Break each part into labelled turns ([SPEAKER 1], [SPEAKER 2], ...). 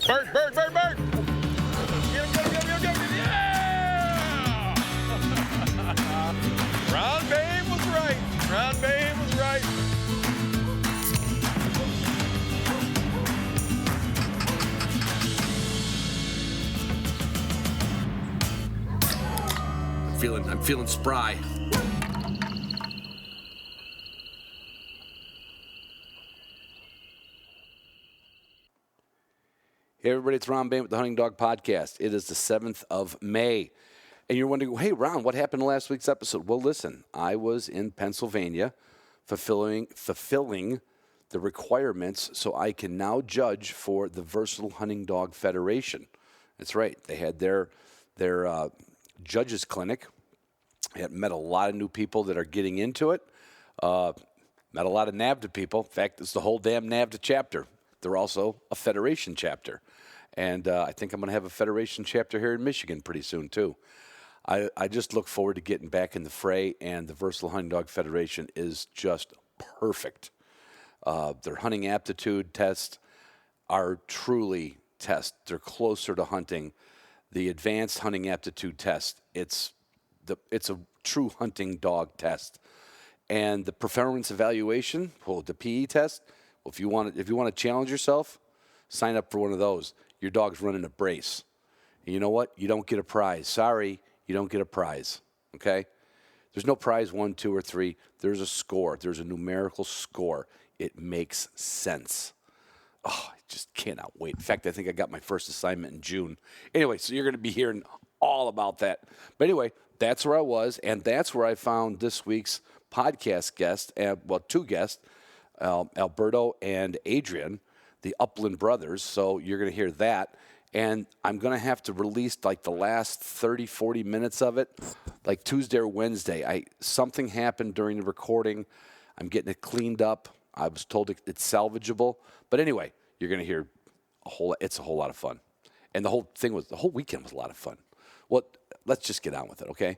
[SPEAKER 1] Bert! Get him! Yeah! Ron Babe was right.
[SPEAKER 2] I'm feeling spry. Hey everybody, it's Ron Bain with the Hunting Dog Podcast. It is the 7th of May. And you're wondering, hey Ron, what happened in last week's episode? Well, listen, I was in Pennsylvania fulfilling the requirements so I can now judge for the Versatile Hunting Dog Federation. That's right. They had their judges clinic. I met a lot of new people that are getting into it. Met a lot of NAVDA people. In fact, it's the whole damn NAVDA chapter. They're also a federation chapter. And I think I'm going to have a federation chapter here in Michigan pretty soon, too. I just look forward to getting back in the fray, and the Versatile Hunting Dog Federation is just perfect. Their hunting aptitude tests are truly tests. They're closer to hunting. The advanced hunting aptitude test, it's a true hunting dog test. And the performance evaluation, the PE test, if you want to challenge yourself, sign up for one of those. Your dog's running a brace. And you know what? You don't get a prize. Sorry, you don't get a prize. Okay? There's no prize 1, 2, or 3. There's a score. There's a numerical score. It makes sense. Oh, I just cannot wait. In fact, I think I got my first assignment in June. Anyway, so you're going to be hearing all about that. But anyway, that's where I was, and that's where I found this week's podcast guest, two guests, Alberto and Adrian, the Upland Brothers. So you're going to hear that. And I'm going to have to release like the last 30, 40 minutes of it, like Tuesday or Wednesday. Something happened during the recording. I'm getting it cleaned up. I was told it's salvageable. But anyway, you're going to hear it's a whole lot of fun. And the whole weekend was a lot of fun. Well, let's just get on with it, okay?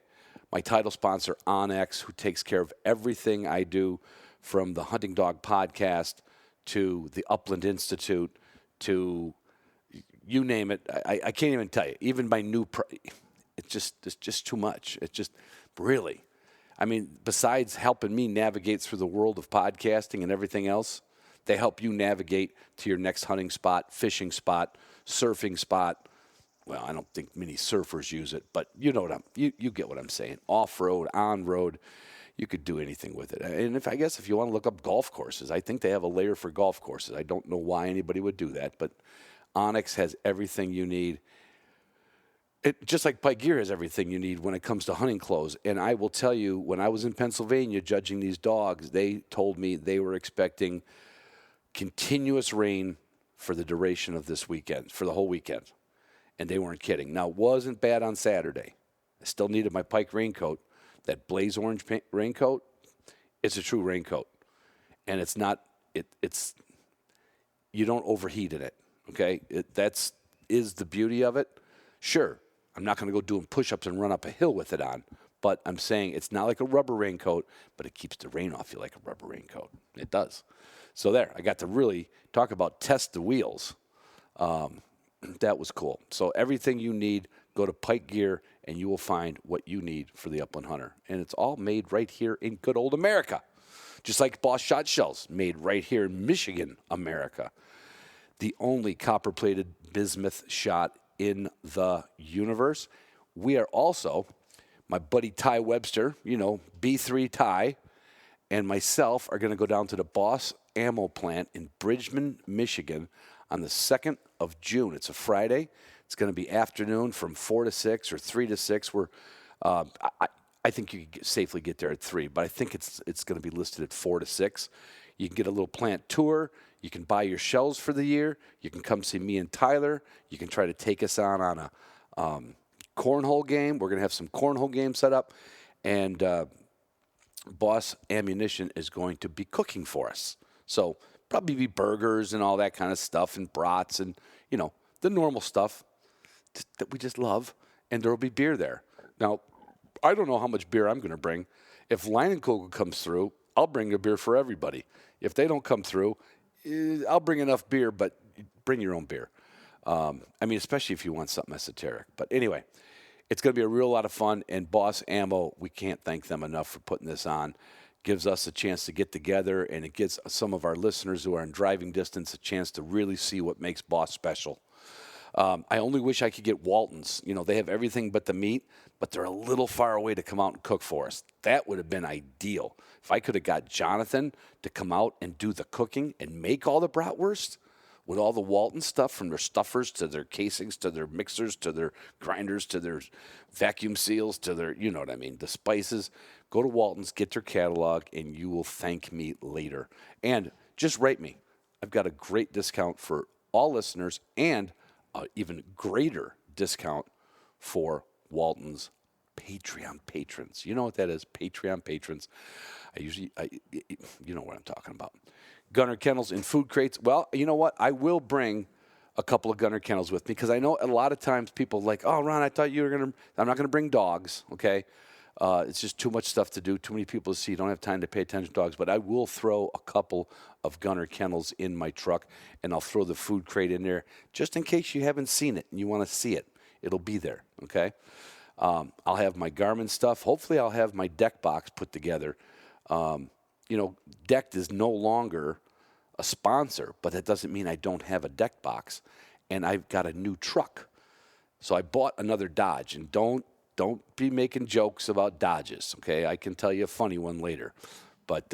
[SPEAKER 2] My title sponsor, Onyx, who takes care of everything I do, from the Hunting Dog Podcast to the Upland Institute to you name it. I can't even tell you. Even my new, it's just too much. It's just really, I mean, besides helping me navigate through the world of podcasting and everything else, they help you navigate to your next hunting spot, fishing spot, surfing spot. Well, I don't think many surfers use it, but you know you get what I'm saying. Off-road, on-road, you could do anything with it. And if you want to look up golf courses, I think they have a layer for golf courses. I don't know why anybody would do that, but Onyx has everything you need. Just like Pike Gear has everything you need when it comes to hunting clothes. And I will tell you, when I was in Pennsylvania judging these dogs, they told me they were expecting continuous rain for the duration of this weekend, for the whole weekend. And they weren't kidding. Now, it wasn't bad on Saturday. I still needed my Pike raincoat. That blaze orange raincoat, it's a true raincoat. And it's not, you don't overheat in it, okay? That's the beauty of it. Sure, I'm not going to go doing push-ups and run up a hill with it on, but I'm saying it's not like a rubber raincoat, but it keeps the rain off you like a rubber raincoat. It does. So there, I got to really talk about test the wheels. That was cool. So everything you need, go to Pike Gear, and you will find what you need for the upland hunter. And it's all made right here in good old America. Just like Boss Shot Shells, made right here in Michigan, America. The only copper-plated bismuth shot in the universe. We are also, my buddy Ty Webster, B3 Ty, and myself are going to go down to the Boss Ammo plant in Bridgman, Michigan on the 2nd of June. It's a Friday. It's going to be afternoon from 4 to 6 or 3 to 6. I think you can safely get there at 3, but I think it's going to be listed at 4 to 6. You can get a little plant tour. You can buy your shells for the year. You can come see me and Tyler. You can try to take us on a cornhole game. We're going to have some cornhole games set up. And Boss Ammunition is going to be cooking for us. So probably be burgers and all that kind of stuff and brats and, the normal stuff that we just love. And there will be beer there. Now, I don't know how much beer I'm going to bring. If Leinenkugel comes through, I'll bring a beer for everybody. If they don't come through, I'll bring enough beer, but bring your own beer. I mean, especially if you want something esoteric. But anyway, it's going to be a real lot of fun. And Boss Ammo, we can't thank them enough for putting this on. Gives us a chance to get together, and it gives some of our listeners who are in driving distance a chance to really see what makes Boss special. I only wish I could get Walton's. You know, they have everything but the meat, but they're a little far away to come out and cook for us. That would have been ideal. If I could have got Jonathan to come out and do the cooking and make all the bratwurst with all the Walton stuff, from their stuffers to their casings to their mixers to their grinders to their vacuum seals to their, you know what I mean, the spices. Go to Walton's, get their catalog, and you will thank me later. And just rate me. I've got a great discount for all listeners and even greater discount for Walton's Patreon patrons. You know what that is, Patreon patrons. You know what I'm talking about. Gunner Kennels and food crates. Well, you know what? I will bring a couple of Gunner Kennels with me, because I know a lot of times people are like, oh, Ron, I thought you were going to, I'm not going to bring dogs, okay? It's just too much stuff to do, too many people to see. Don't have time to pay attention to dogs. But I will throw a couple of Gunner Kennels in my truck, and I'll throw the food crate in there just in case you haven't seen it and you want to see it. It'll be there, okay? I'll have my Garmin stuff. Hopefully I'll have my deck box put together. Decked is no longer a sponsor, but that doesn't mean I don't have a deck box. And I've got a new truck. So I bought another Dodge, and don't be making jokes about Dodges, okay? I can tell you a funny one later. But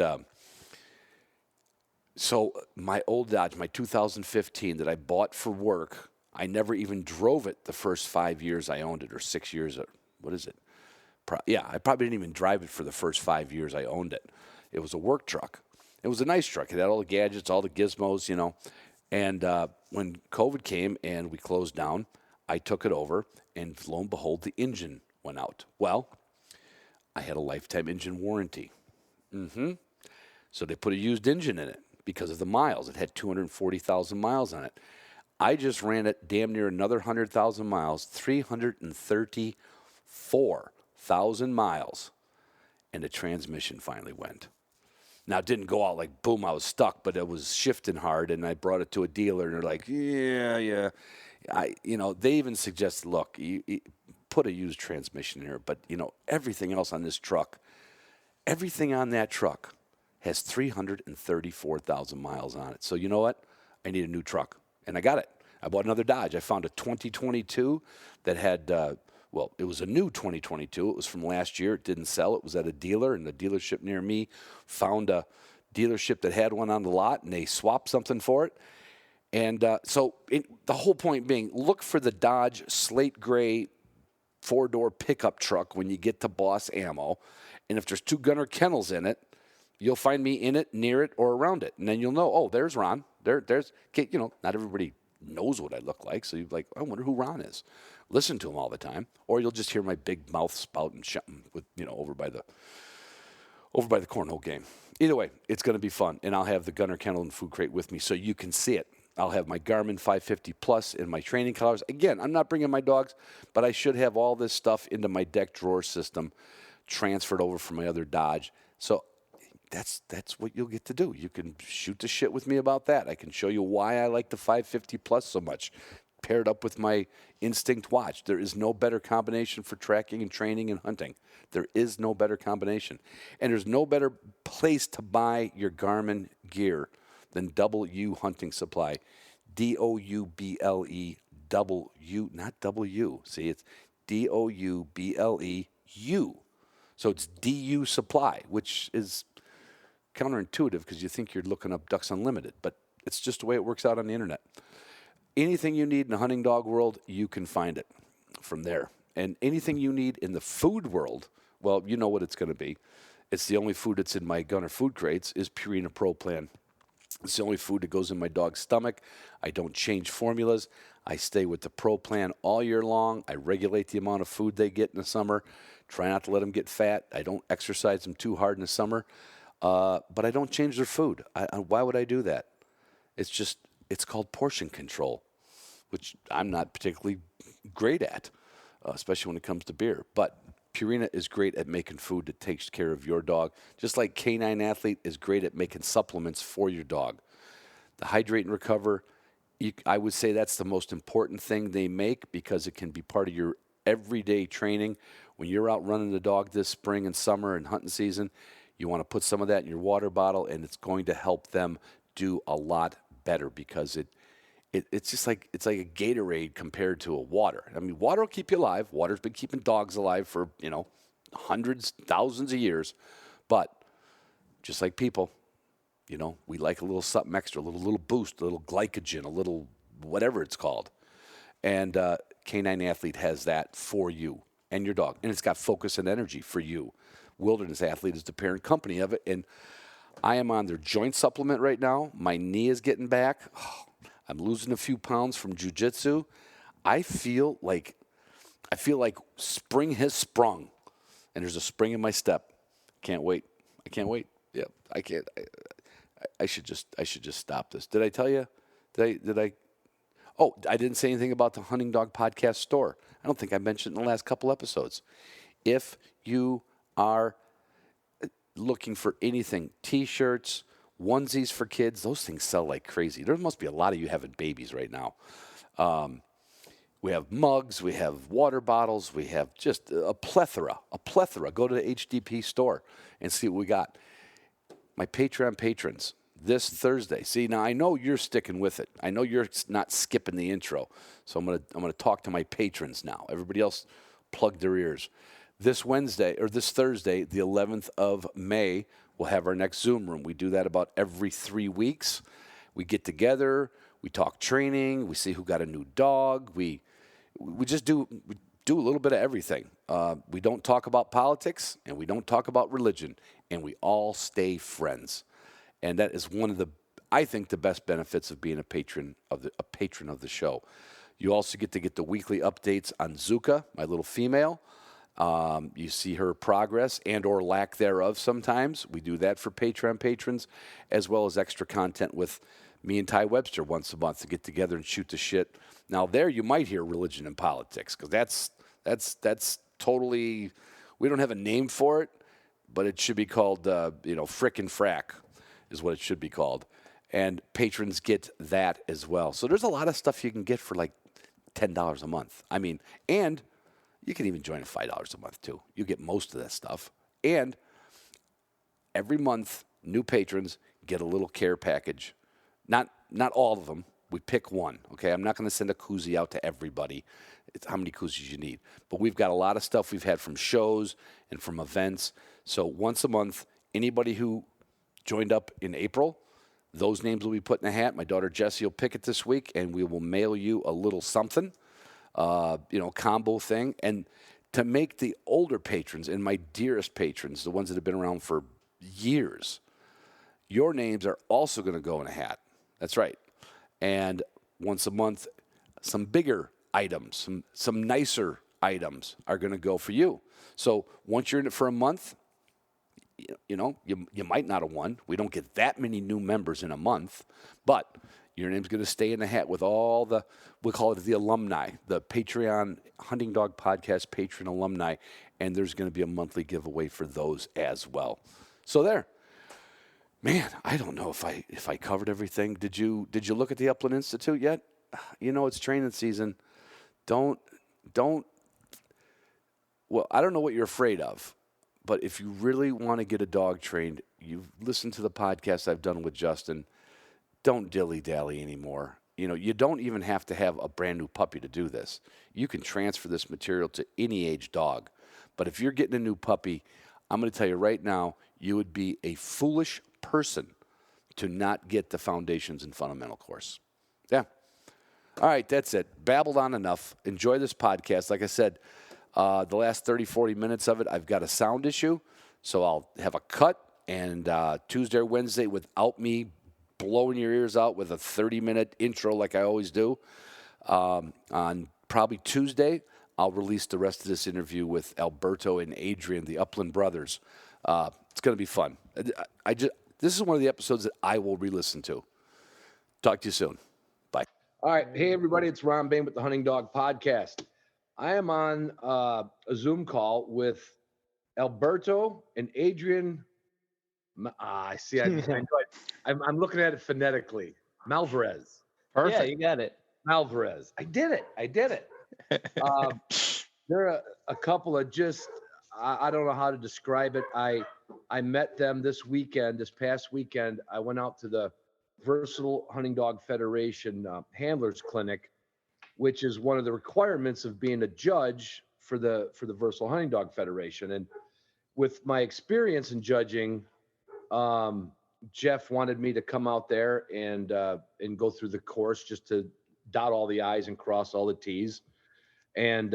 [SPEAKER 2] so my old Dodge, my 2015 that I bought for work, I never even drove it the first 5 years I owned it, or 6 years. What is it? I probably didn't even drive it for the first 5 years I owned it. It was a work truck. It was a nice truck. It had all the gadgets, all the gizmos, you know. And when COVID came and we closed down, I took it over, and lo and behold, the engine went out. Well, I had a lifetime engine warranty. So they put a used engine in it because of the miles. It had 240,000 miles on it. I just ran it damn near another 100,000 miles, 334,000 miles, and the transmission finally went. Now, it didn't go out like, boom, I was stuck, but it was shifting hard, and I brought it to a dealer, and they're like, yeah. They even suggested, look, you put a used transmission in here, but, everything else on this truck, everything on that truck has 334,000 miles on it. So you know what? I need a new truck, and I got it. I bought another Dodge. I found a 2022 that had, it was a new 2022. It was from last year. It didn't sell. It was at a dealer, and the dealership near me found a dealership that had one on the lot, and they swapped something for it. And the whole point being, look for the Dodge slate gray four-door pickup truck when you get to Boss Ammo. And if there's two Gunner Kennels in it, you'll find me in it, near it, or around it. And then you'll know, oh, there's Ron. There's not everybody knows what I look like. So you're like, I wonder who Ron is. Listen to him all the time. Or you'll just hear my big mouth spouting something with, over by the cornhole game. Either way, it's going to be fun. And I'll have the Gunner Kennel and food crate with me so you can see it. I'll have my Garmin 550 Plus in my training collars. Again, I'm not bringing my dogs, but I should have all this stuff into my deck drawer system transferred over from my other Dodge. So that's what you'll get to do. You can shoot the shit with me about that. I can show you why I like the 550 Plus so much, paired up with my Instinct watch. There is no better combination for tracking and training and hunting. There is no better combination. And there's no better place to buy your Garmin gear than W Hunting Supply. DOUBLE, W, not W. See, it's DOUBLEU. So it's DU Supply, which is counterintuitive because you think you're looking up Ducks Unlimited, but it's just the way it works out on the internet. Anything you need in the hunting dog world, you can find it from there. And anything you need in the food world, well, you know what it's going to be. It's the only food that's in my Gunner food crates is Purina Pro Plan. It's the only food that goes in my dog's stomach. I don't change formulas. I stay with the Pro Plan all year long. I regulate the amount of food they get in the summer. Try not to let them get fat. I don't exercise them too hard in the summer. But I don't change their food. Why would I do that? It's called portion control, which I'm not particularly great at, especially when it comes to beer. But Purina is great at making food that takes care of your dog, just like Canine Athlete is great at making supplements for your dog. The Hydrate and Recover I would say that's the most important thing they make because it can be part of your everyday training. When you're out running the dog this spring and summer and hunting season, you want to put some of that in your water bottle, and it's going to help them do a lot better because it's just like it's like a Gatorade compared to a water. I mean, water will keep you alive. Water's been keeping dogs alive for hundreds, thousands of years, but just like people. We like a little something extra, a little boost, a little glycogen, a little whatever it's called. And Canine Athlete has that for you and your dog. And it's got focus and energy for you. Wilderness Athlete is the parent company of it. And I am on their joint supplement right now. My knee is getting back. Oh, I'm losing a few pounds from jiu-jitsu. I feel like spring has sprung. And there's a spring in my step. Can't wait. I can't wait. Yeah, I can't. I should just stop this. Did I tell you? Did I? Oh, I didn't say anything about the Hunting Dog Podcast store. I don't think I mentioned it in the last couple episodes. If you are looking for anything, T-shirts, onesies for kids, those things sell like crazy. There must be a lot of you having babies right now. We have mugs, we have water bottles, we have just a plethora. Go to the HDP store and see what we got. My Patreon patrons, this Thursday. See, now I know you're sticking with it. I know you're not skipping the intro. So I'm gonna talk to my patrons now. Everybody else plug their ears. This Thursday, the 11th of May, we'll have our next Zoom room. We do that about every 3 weeks. We get together, we talk training, we see who got a new dog. We just do a little bit of everything. We don't talk about politics, and we don't talk about religion, and we all stay friends. And that is one of I think, the best benefits of being a patron of the show. You also get the weekly updates on Zuka, my little female. You see her progress and or lack thereof sometimes. We do that for Patreon patrons, as well as extra content with me and Ty Webster once a month to get together and shoot the shit. Now there you might hear religion and politics because that's totally, we don't have a name for it, but it should be called frick and frack is what it should be called. And patrons get that as well. So there's a lot of stuff you can get for like $10 a month. I mean, and you can even join at $5 a month too. You get most of that stuff. And every month, new patrons get a little care package. Not all of them. We pick one, okay? I'm not going to send a koozie out to everybody. It's how many koozies you need. But we've got a lot of stuff we've had from shows and from events. So once a month, anybody who joined up in April, those names will be put in a hat. My daughter Jessie will pick it this week, and we will mail you a little something, combo thing. And to make the older patrons and my dearest patrons, the ones that have been around for years, your names are also going to go in a hat. That's right. And once a month, some bigger items, some nicer items are going to go for you. So once you're in it for a month, you might not have won. We don't get that many new members in a month, but your name's going to stay in the hat with all we call it the alumni, the Patreon Hunting Dog Podcast Patreon alumni, and there's going to be a monthly giveaway for those as well. So there. Man, I don't know if I covered everything. Did you look at the Upland Institute yet? It's training season. Well, I don't know what you're afraid of, but if you really want to get a dog trained, you've listened to the podcast I've done with Justin, don't dilly-dally anymore. You don't even have to have a brand new puppy to do this. You can transfer this material to any age dog. But if you're getting a new puppy, I'm going to tell you right now, you would be a foolish person to not get the Foundations and Fundamental course. Yeah. All right, that's it. Babbled on enough. Enjoy this podcast. Like I said, the last 30, 40 minutes of it, I've got a sound issue, so I'll have a cut. And Tuesday or Wednesday, without me blowing your ears out with a 30-minute intro like I always do, on probably Tuesday, I'll release the rest of this interview with Alberto and Adrian, the Upland Brothers. It's going to be fun. This is one of the episodes that I will re-listen to. Talk to you soon. Bye. All right. Hey, everybody. It's Ron Bain with the Hunting Dog Podcast. I am on a Zoom call with Alberto and Adrian. I see. I know it. I'm looking at it phonetically. Malvarez.
[SPEAKER 3] Yeah,
[SPEAKER 4] Perfect.
[SPEAKER 3] you got it.
[SPEAKER 5] Alvarez. I did it. Um, there are a couple of just I don't know how to describe it. I met them this past weekend. I went out to the Versatile Hunting Dog Federation Handlers Clinic, which is one of the requirements of being a judge for the Versatile Hunting Dog Federation. And with my experience in judging, Jeff wanted me to come out there and go through the course just to dot all the I's and cross all the T's. And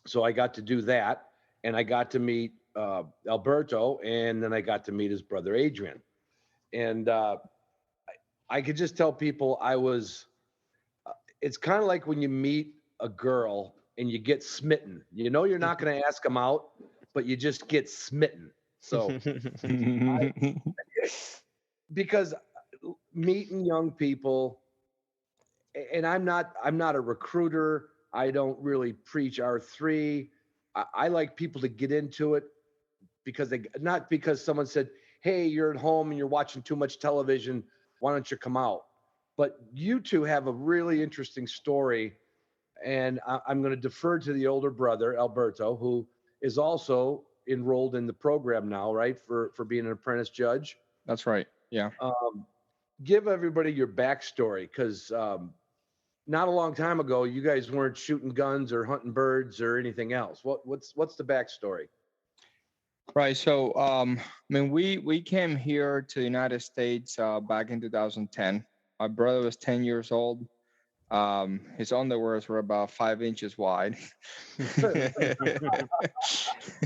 [SPEAKER 5] so I got to do that, and I got to meet Alberto, and then I got to meet his brother Adrian. And I could just tell people it's kind of like when you meet a girl and you get smitten. You know you're not going to ask them out, but you just get smitten. So because meeting young people, and I'm not a recruiter. I don't really preach R3. I like people to get into it because not because someone said, hey, you're at home and you're watching too much television, why don't you come out? But you two have a really interesting story, and I'm going to defer to the older brother, Alberto, who is also enrolled in the program now, right, for being an apprentice judge.
[SPEAKER 4] That's right. Yeah.
[SPEAKER 5] Give everybody your backstory, because not a long time ago, you guys weren't shooting guns or hunting birds or anything else. What's the backstory?
[SPEAKER 4] Right. So, we came here to the United States back in 2010. My brother was 10 years old. His underwears were about 5 inches wide.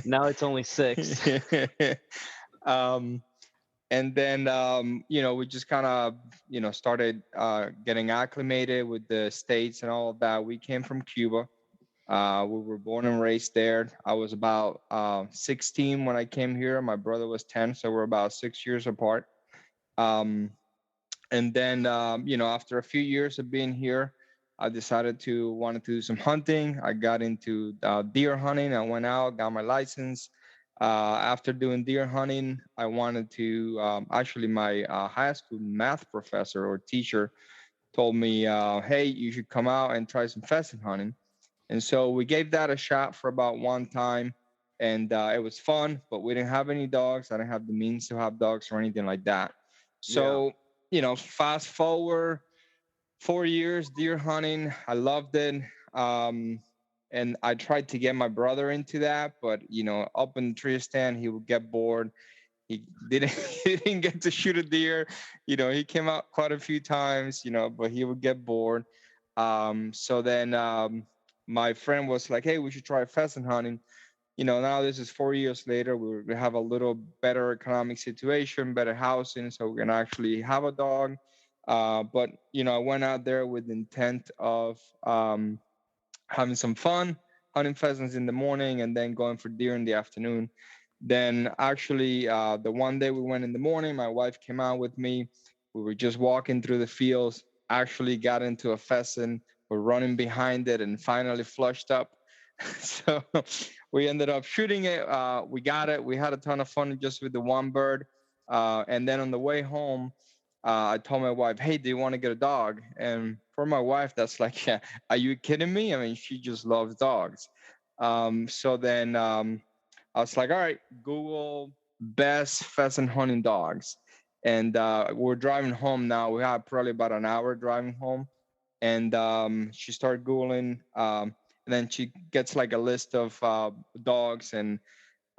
[SPEAKER 3] Now it's only 6.
[SPEAKER 4] And then, we just kind of, started getting acclimated with the States and all of that. We came from Cuba. We were born and raised there. I was about 16 when I came here. My brother was 10, so we're about 6 years apart. And then, after a few years of being here, I wanted to do some hunting. I got into deer hunting. I went out, got my license. After doing deer hunting, I wanted to, actually my high school math professor or teacher told me, hey, you should come out and try some pheasant hunting. And so we gave that a shot for about one time, and it was fun, but we didn't have any dogs. I didn't have the means to have dogs or anything like that. So, fast forward 4 years deer hunting, I loved it. And I tried to get my brother into that, but up in the tree stand, he would get bored. He didn't he didn't get to shoot a deer. He came out quite a few times, but he would get bored. So then my friend was like, hey, we should try pheasant hunting. Now this is 4 years later. We have a little better economic situation, better housing, so we're gonna actually have a dog. But I went out there with the intent of having some fun, hunting pheasants in the morning and then going for deer in the afternoon. Then actually, the one day we went in the morning, my wife came out with me. We were just walking through the fields, actually got into a pheasant. We're running behind it and finally flushed up. So we ended up shooting it. We got it. We had a ton of fun just with the one bird. And then on the way home, I told my wife, hey, do you want to get a dog? And for my wife, that's like, yeah, are you kidding me? I mean, she just loves dogs. So then I was like, all right, Google best pheasant hunting dogs. And we're driving home now. We have probably about an hour driving home. And she started Googling. And then she gets like a list of dogs. And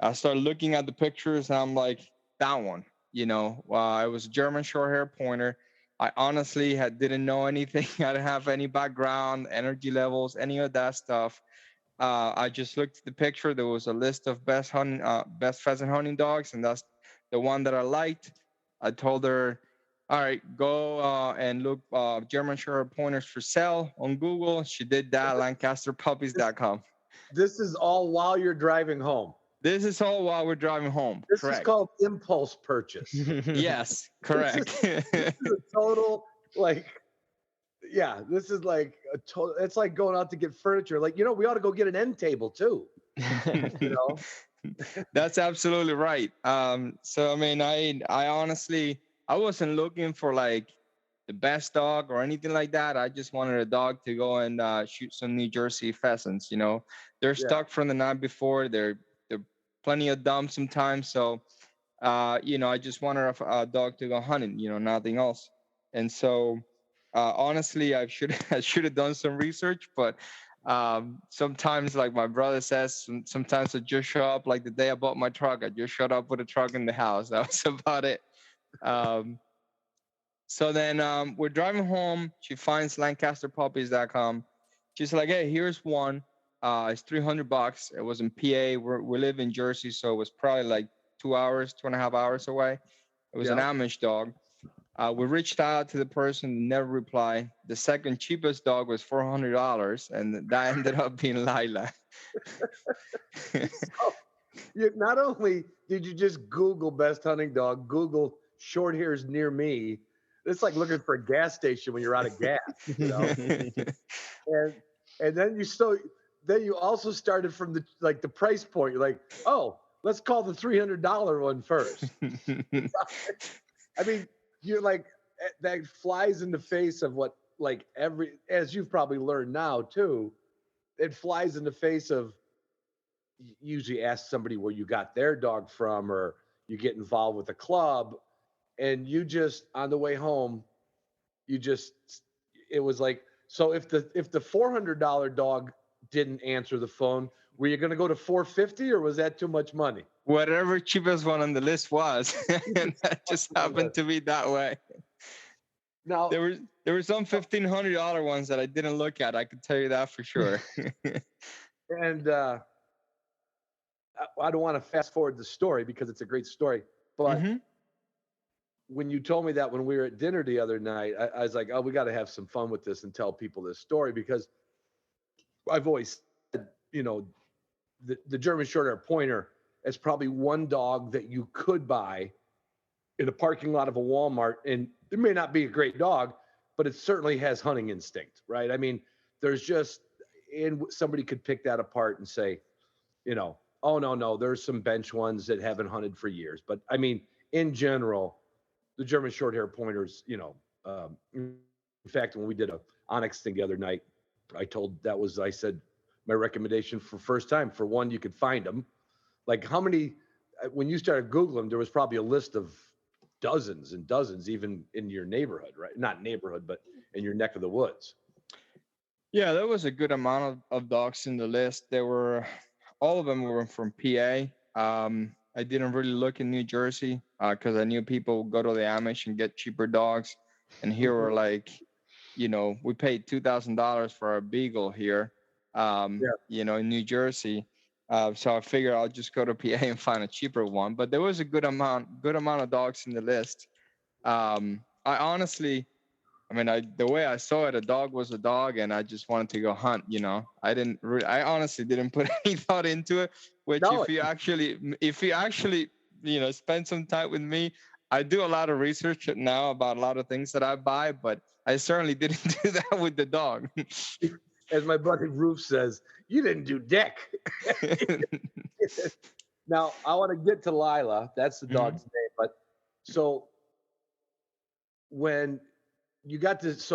[SPEAKER 4] I started looking at the pictures and I'm like, that one. It was a German Shorthair Pointer. I honestly didn't know anything. I didn't have any background, energy levels, any of that stuff. I just looked at the picture. There was a list of best pheasant hunting dogs, and that's the one that I liked. I told her, all right, go and look German Shorthair Pointers for sale on Google. She did that, LancasterPuppies.com.
[SPEAKER 5] This is all while you're driving home.
[SPEAKER 4] This is all while we're driving home.
[SPEAKER 5] This
[SPEAKER 4] correct.
[SPEAKER 5] is called impulse purchase.
[SPEAKER 4] Yes, correct.
[SPEAKER 5] This is a total, this is like a total, it's like going out to get furniture. Like, we ought to go get an end table too.
[SPEAKER 4] That's absolutely right. So, I mean, I honestly, I wasn't looking for like the best dog or anything like that. I just wanted a dog to go and shoot some New Jersey pheasants. They're
[SPEAKER 5] Yeah.
[SPEAKER 4] stuck from the night before. They're plenty of dumb sometimes. So, I just wanted a dog to go hunting. Nothing else. And so, honestly, I should have done some research, but sometimes, like my brother says, sometimes I just show up. Like the day I bought my truck, I just showed up with a truck in the house. That was about it. So then we're driving home. She finds LancasterPuppies.com. She's like, "Hey, here's one. It's $300. It was in PA. We live in Jersey, so it was probably like 2.5 hours away. It was an Amish dog. We reached out to the person, never replied. The second cheapest dog was $400, and that ended up being Lila."
[SPEAKER 5] Not only did you just Google best hunting dog, Google short hairs near me. It's like looking for a gas station when you're out of gas, and then you also started from the price point. You're like, oh, let's call the $300 one first. I mean, you're like, that flies in the face of what, like, as you've probably learned now too, it flies in the face of, usually ask somebody where you got their dog from, or you get involved with a club, and you just, on the way home, it was like, so if the $400 dog didn't answer the phone, were you going to go to $450, or was that too much money?
[SPEAKER 4] Whatever cheapest one on the list was, and that just happened to be that way.
[SPEAKER 5] Now
[SPEAKER 4] there were some $1,500 ones that I didn't look at. I can tell you that for sure.
[SPEAKER 5] And I don't want to fast forward the story because it's a great story, but when you told me that when we were at dinner the other night, I was like, oh, we got to have some fun with this and tell people this story, because I've always said, the German Shorthair Pointer is probably one dog that you could buy in a parking lot of a Walmart, and it may not be a great dog, but it certainly has hunting instinct, right? I mean, and somebody could pick that apart and say, oh, no, there's some bench ones that haven't hunted for years. But I mean, in general, the German Shorthair Pointers, in fact, when we did a Onyx thing the other night, I said, my recommendation for first time, for one, you could find them. Like, how many, when you started Googling, there was probably a list of dozens and dozens, even in your neighborhood, right? Not neighborhood, but in your neck of the woods.
[SPEAKER 4] Yeah, there was a good amount of dogs in the list. All of them were from PA. I didn't really look in New Jersey because I knew people go to the Amish and get cheaper dogs. And here we're like, we paid $2,000 for a beagle here, in New Jersey. So I figured I'll just go to PA and find a cheaper one. But there was a good amount of dogs in the list. I honestly, the way I saw it, a dog was a dog, and I just wanted to go hunt. I honestly didn't put any thought into it. Which, if you actually, spend some time with me, I do a lot of research now about a lot of things that I buy, but I certainly didn't do that with the dog.
[SPEAKER 5] As my buddy Roof says, you didn't do dick. Now, I want to get to Lila. That's the dog's name. But so when you got this,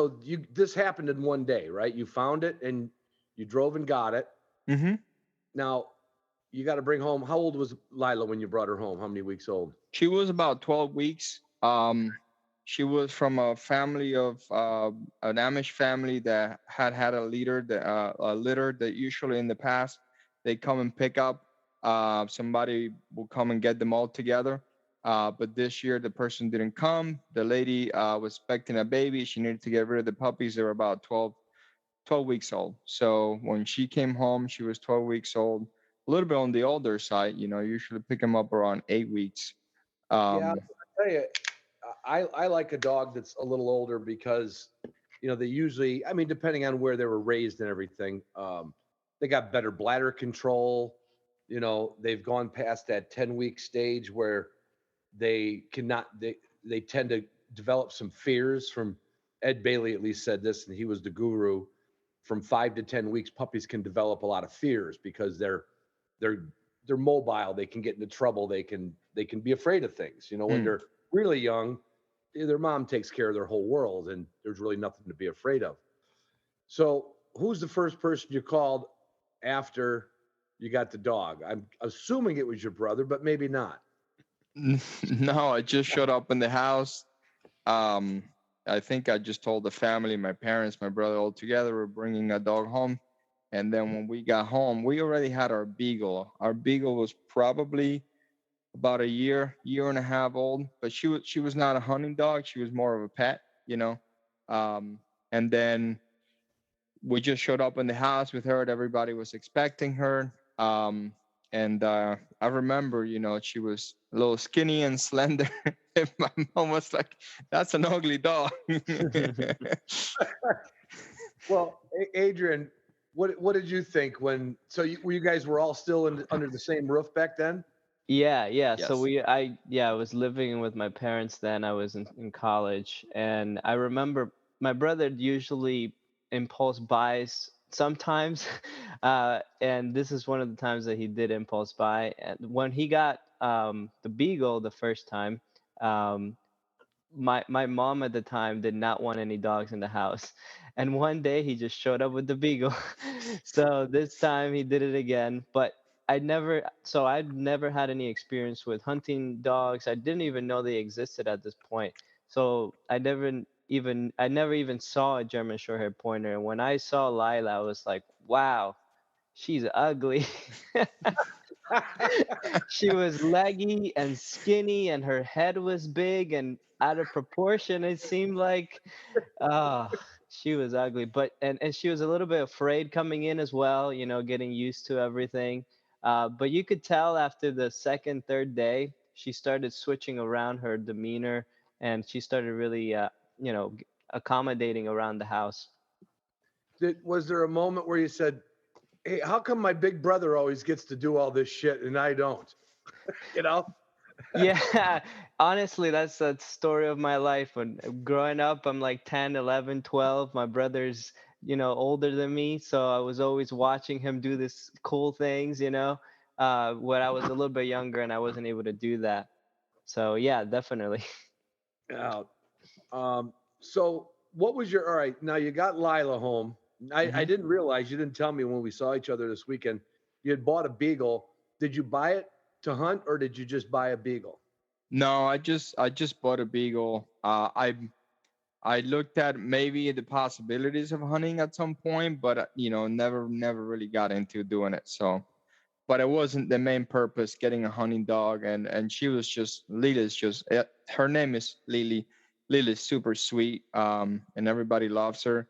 [SPEAKER 5] this happened in one day, right? You found it and you drove and got it. Now, you got to bring home. How old was Lila when you brought her home? How many weeks old?
[SPEAKER 4] She was about 12 weeks. She was from a family of an Amish family that had a litter that usually in the past they come and pick up. Somebody will come and get them all together. But this year the person didn't come. The lady was expecting a baby. She needed to get rid of the puppies. They were about 12 weeks old. So when she came home, she was 12 weeks old. A little bit on the older side, usually pick them up around 8 weeks.
[SPEAKER 5] Yeah, I'll tell you, I like a dog that's a little older because, they usually, depending on where they were raised and everything, they got better bladder control. They've gone past that 10-week stage where they tend to develop some fears. From Ed Bailey at least said this, and he was the guru. From 5 to 10 weeks, puppies can develop a lot of fears because they're mobile. They can get into trouble. They can be afraid of things. When they're really young, their mom takes care of their whole world, and there's really nothing to be afraid of. So, who's the first person you called after you got the dog? I'm assuming it was your brother, but maybe not.
[SPEAKER 4] No, I just showed up in the house. Um, I think I just told the family, my parents, my brother, all together, we're bringing a dog home. And then when we got home, we already had our beagle. Our beagle was probably about a year and a half old, but she was not a hunting dog. She was more of a pet, you know. And then we just showed up in the house with her. Everybody was expecting her. And I remember, she was a little skinny and slender. And my mom was like, "That's an ugly dog."
[SPEAKER 5] Well, Adrian, what did you think when? So you guys were all still under the same roof back then?
[SPEAKER 3] Yeah. So
[SPEAKER 4] Yes.
[SPEAKER 3] I was living with my parents then. I was in college, and I remember my brother usually impulse buys sometimes, and this is one of the times that he did impulse buy. And when he got the Beagle the first time, um, my mom at the time did not want any dogs in the house, and one day he just showed up with the Beagle. So this time he did it again, but I'd never had any experience with hunting dogs. I didn't even know they existed at this point. So I never even saw a German Shorthair Pointer, and when I saw Lila, I was like, wow, she's ugly. She was leggy and skinny, and her head was big and out of proportion. It seemed like, oh, she was ugly. But and she was a little bit afraid coming in as well. Getting used to everything. But you could tell after the second, third day, she started switching around her demeanor, and she started really, accommodating around the house.
[SPEAKER 5] Was there a moment where you said, "Hey, how come my big brother always gets to do all this shit and I don't?" You know?
[SPEAKER 3] Yeah, honestly, that's the story of my life. When growing up, I'm like 10, 11, 12. My brother's, older than me, so I was always watching him do this cool things, when I was a little bit younger and I wasn't able to do that. So yeah, definitely.
[SPEAKER 5] Yeah. So what was your all right? Now you got Lila home. I
[SPEAKER 4] Mhm.
[SPEAKER 5] didn't realize you didn't tell me when we saw each other this weekend. You had bought a beagle. Did you buy it to hunt or did you just buy a beagle?
[SPEAKER 4] No, I just bought a beagle. I looked at maybe the possibilities of hunting at some point, but never really got into doing it. So, but it wasn't the main purpose. Getting a hunting dog, and she was just Lily's just her name is Lily. Lily's super sweet, and everybody loves her.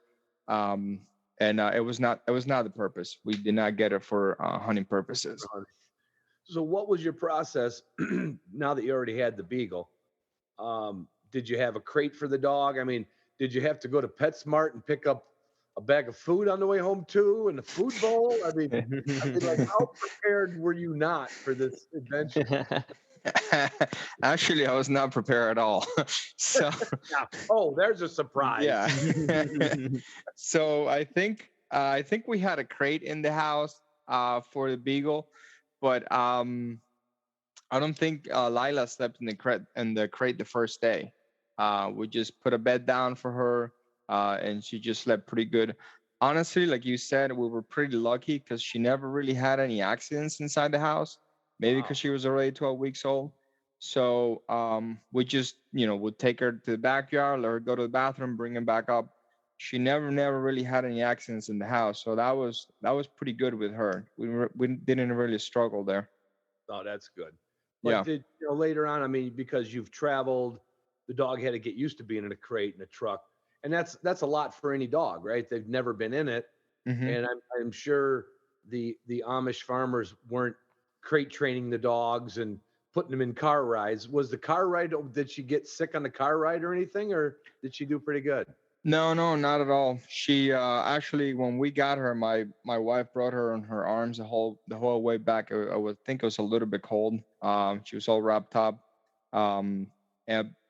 [SPEAKER 4] Um, and it was not the purpose. We did not get it for hunting purposes.
[SPEAKER 5] So what was your process now that you already had the beagle? Did you have a crate for the dog? I mean, did you have to go to PetSmart and pick up a bag of food on the way home too, and a food bowl? I mean, like, how prepared were you not for this adventure?
[SPEAKER 4] Actually, I was not prepared at all. So
[SPEAKER 5] Yeah. Oh, there's a surprise.
[SPEAKER 4] yeah. So I think we had a crate in the house for the beagle, but I don't think Lila slept in the crate the first day. We just put a bed down for her, and she just slept pretty good. Honestly, like you said, we were pretty lucky because she never really had any accidents inside the house. Maybe
[SPEAKER 5] Wow.
[SPEAKER 4] because she was already 12 weeks old. So we just, would take her to the backyard, let her go to the bathroom, bring her back up. She never really had any accidents in the house, so that was pretty good with her. We didn't really struggle there.
[SPEAKER 5] Oh, that's good. But
[SPEAKER 4] Yeah.
[SPEAKER 5] did later on? I mean, because you've traveled, the dog had to get used to being in a crate in a truck, and that's a lot for any dog, right? They've never been in it,
[SPEAKER 4] Hmm.
[SPEAKER 5] and I'm sure the Amish farmers weren't crate training the dogs and putting them in car rides. Was the car ride? Did she get sick on the car ride or anything, or did she do pretty good?
[SPEAKER 4] No, no, not at all. She actually, when we got her, my wife brought her on her arms the whole way back. I would think it was a little bit cold. She was all wrapped up. Um,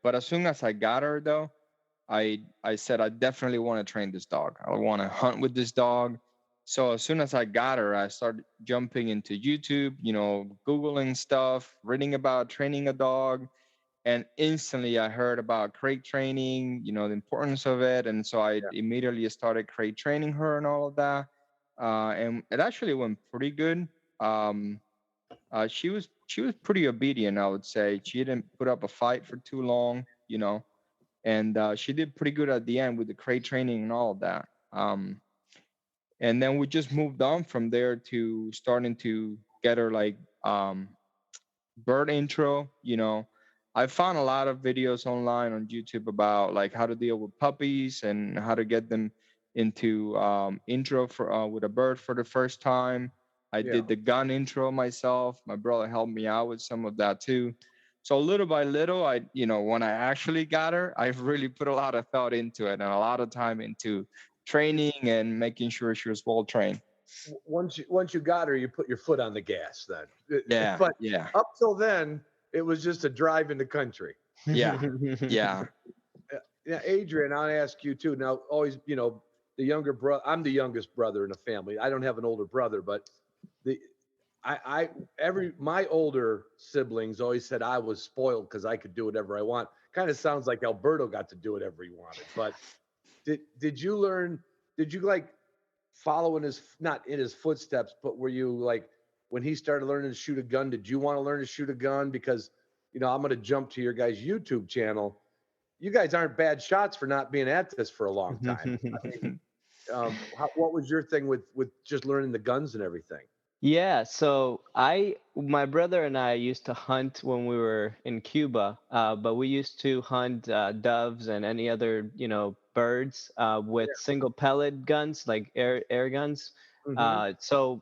[SPEAKER 4] but as soon as I got her though, I said I definitely want to train this dog. I want to hunt with this dog. So as soon as I got her, I started jumping into YouTube, Googling stuff, reading about training a dog, and instantly I heard about crate training, the importance of it, and so I
[SPEAKER 5] Yeah.
[SPEAKER 4] immediately started crate training her and all of that, and it actually went pretty good. Um, she was pretty obedient, I would say. She didn't put up a fight for too long, and she did pretty good at the end with the crate training and all of that. And then we just moved on from there to starting to get her like bird intro. I found a lot of videos online on YouTube about like how to deal with puppies and how to get them into intro for with a bird for the first time. I
[SPEAKER 5] Yeah.
[SPEAKER 4] did the gun intro myself. My brother helped me out with some of that too. So little by little, when I actually got her, I've really put a lot of thought into it and a lot of time into training and making sure she was well trained.
[SPEAKER 5] Once you got her, you put your foot on the gas then.
[SPEAKER 4] Yeah,
[SPEAKER 5] But
[SPEAKER 4] yeah,
[SPEAKER 5] up till then, it was just a drive in the country.
[SPEAKER 4] yeah, yeah.
[SPEAKER 5] Yeah, Adrian, I'll ask you too. Now, always, the younger brother. I'm the youngest brother in the family. I don't have an older brother, but the my older siblings always said I was spoiled because I could do whatever I want. Kind of sounds like Alberto got to do whatever he wanted. But did you learn? Did you like follow in his not in his footsteps, but were you like when he started learning to shoot a gun? Did you want to learn to shoot a gun? Because I'm going to jump to your guys' YouTube channel. You guys aren't bad shots for not being at this for a long time. What was your thing with just learning the guns and everything?
[SPEAKER 3] Yeah, so my brother and I used to hunt when we were in Cuba, but we used to hunt doves and any other, birds with single pellet guns, like air guns.
[SPEAKER 5] Hmm.
[SPEAKER 3] So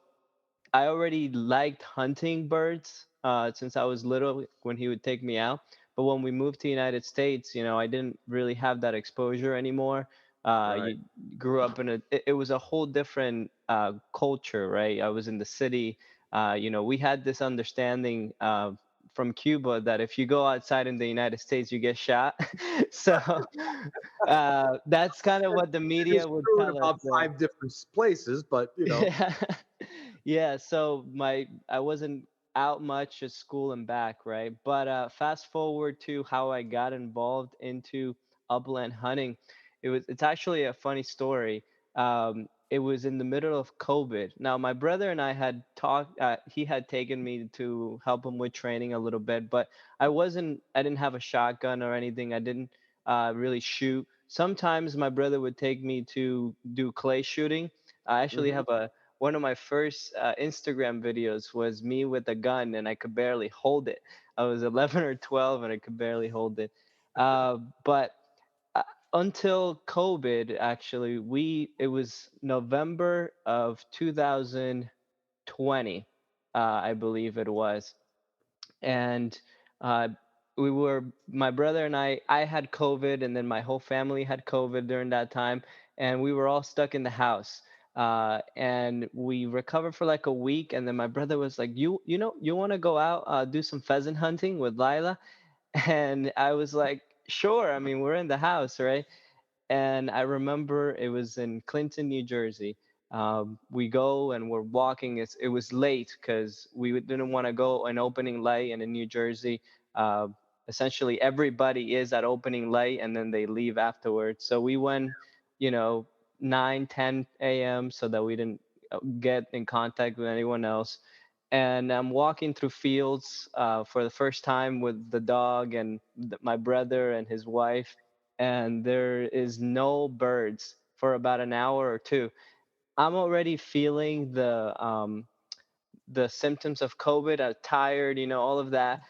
[SPEAKER 3] I already liked hunting birds since I was little when he would take me out. But when we moved to the United States, I didn't really have that exposure anymore.
[SPEAKER 5] Right.
[SPEAKER 3] You grew up in it was a whole different culture, right? I was in the city. We had this understanding from Cuba that if you go outside in the United States, you get shot. So that's kind of what the
[SPEAKER 5] It's
[SPEAKER 3] media would
[SPEAKER 5] true in
[SPEAKER 3] tell us
[SPEAKER 5] about
[SPEAKER 3] then.
[SPEAKER 5] 5 different places, but
[SPEAKER 3] Yeah. Yeah, so I wasn't out much at school and back, right? But fast forward to how I got involved into upland hunting. It's actually a funny story. It was in the middle of COVID. Now, my brother and I had talked, he had taken me to help him with training a little bit, but I didn't have a shotgun or anything. I didn't really shoot. Sometimes my brother would take me to do clay shooting. I actually
[SPEAKER 5] Mhm.
[SPEAKER 3] have a one of my first Instagram videos was me with a gun and I could barely hold it. I was 11 or 12 and I could barely hold it. But uh, until COVID, actually, it was November of 2020, I believe it was, and uh, my brother and I had COVID, and then my whole family had COVID during that time, and we were all stuck in the house. And we recovered for like a week, and then my brother was like, you want to go out do some pheasant hunting with Lila?" And I was like, "Sure. I mean, we're in the house, right?" And I remember it was in Clinton, New Jersey. We go and we're walking. It was late because we didn't want to go an opening light, and in New Jersey, uh, essentially everybody is at opening light, and then they leave afterwards. So we went, you know, 9, 10 a.m. so that we didn't get in contact with anyone else. And I'm walking through fields for the first time with the dog and my brother and his wife, and there is no birds for about an hour or two. I'm already feeling the symptoms of COVID. I'm tired, all of that.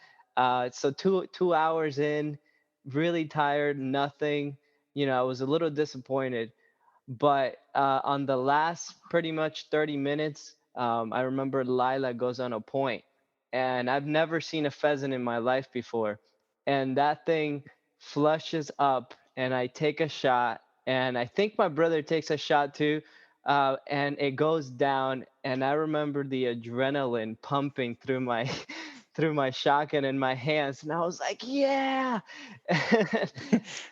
[SPEAKER 3] So 2 hours in, really tired, nothing. I was a little disappointed. But on the last pretty much 30 minutes, I remember Lila goes on a point, and I've never seen a pheasant in my life before. And that thing flushes up, and I take a shot, and I think my brother takes a shot too. And it goes down, and I remember the adrenaline pumping through my through my shotgun in my hands, and I was like, "Yeah!"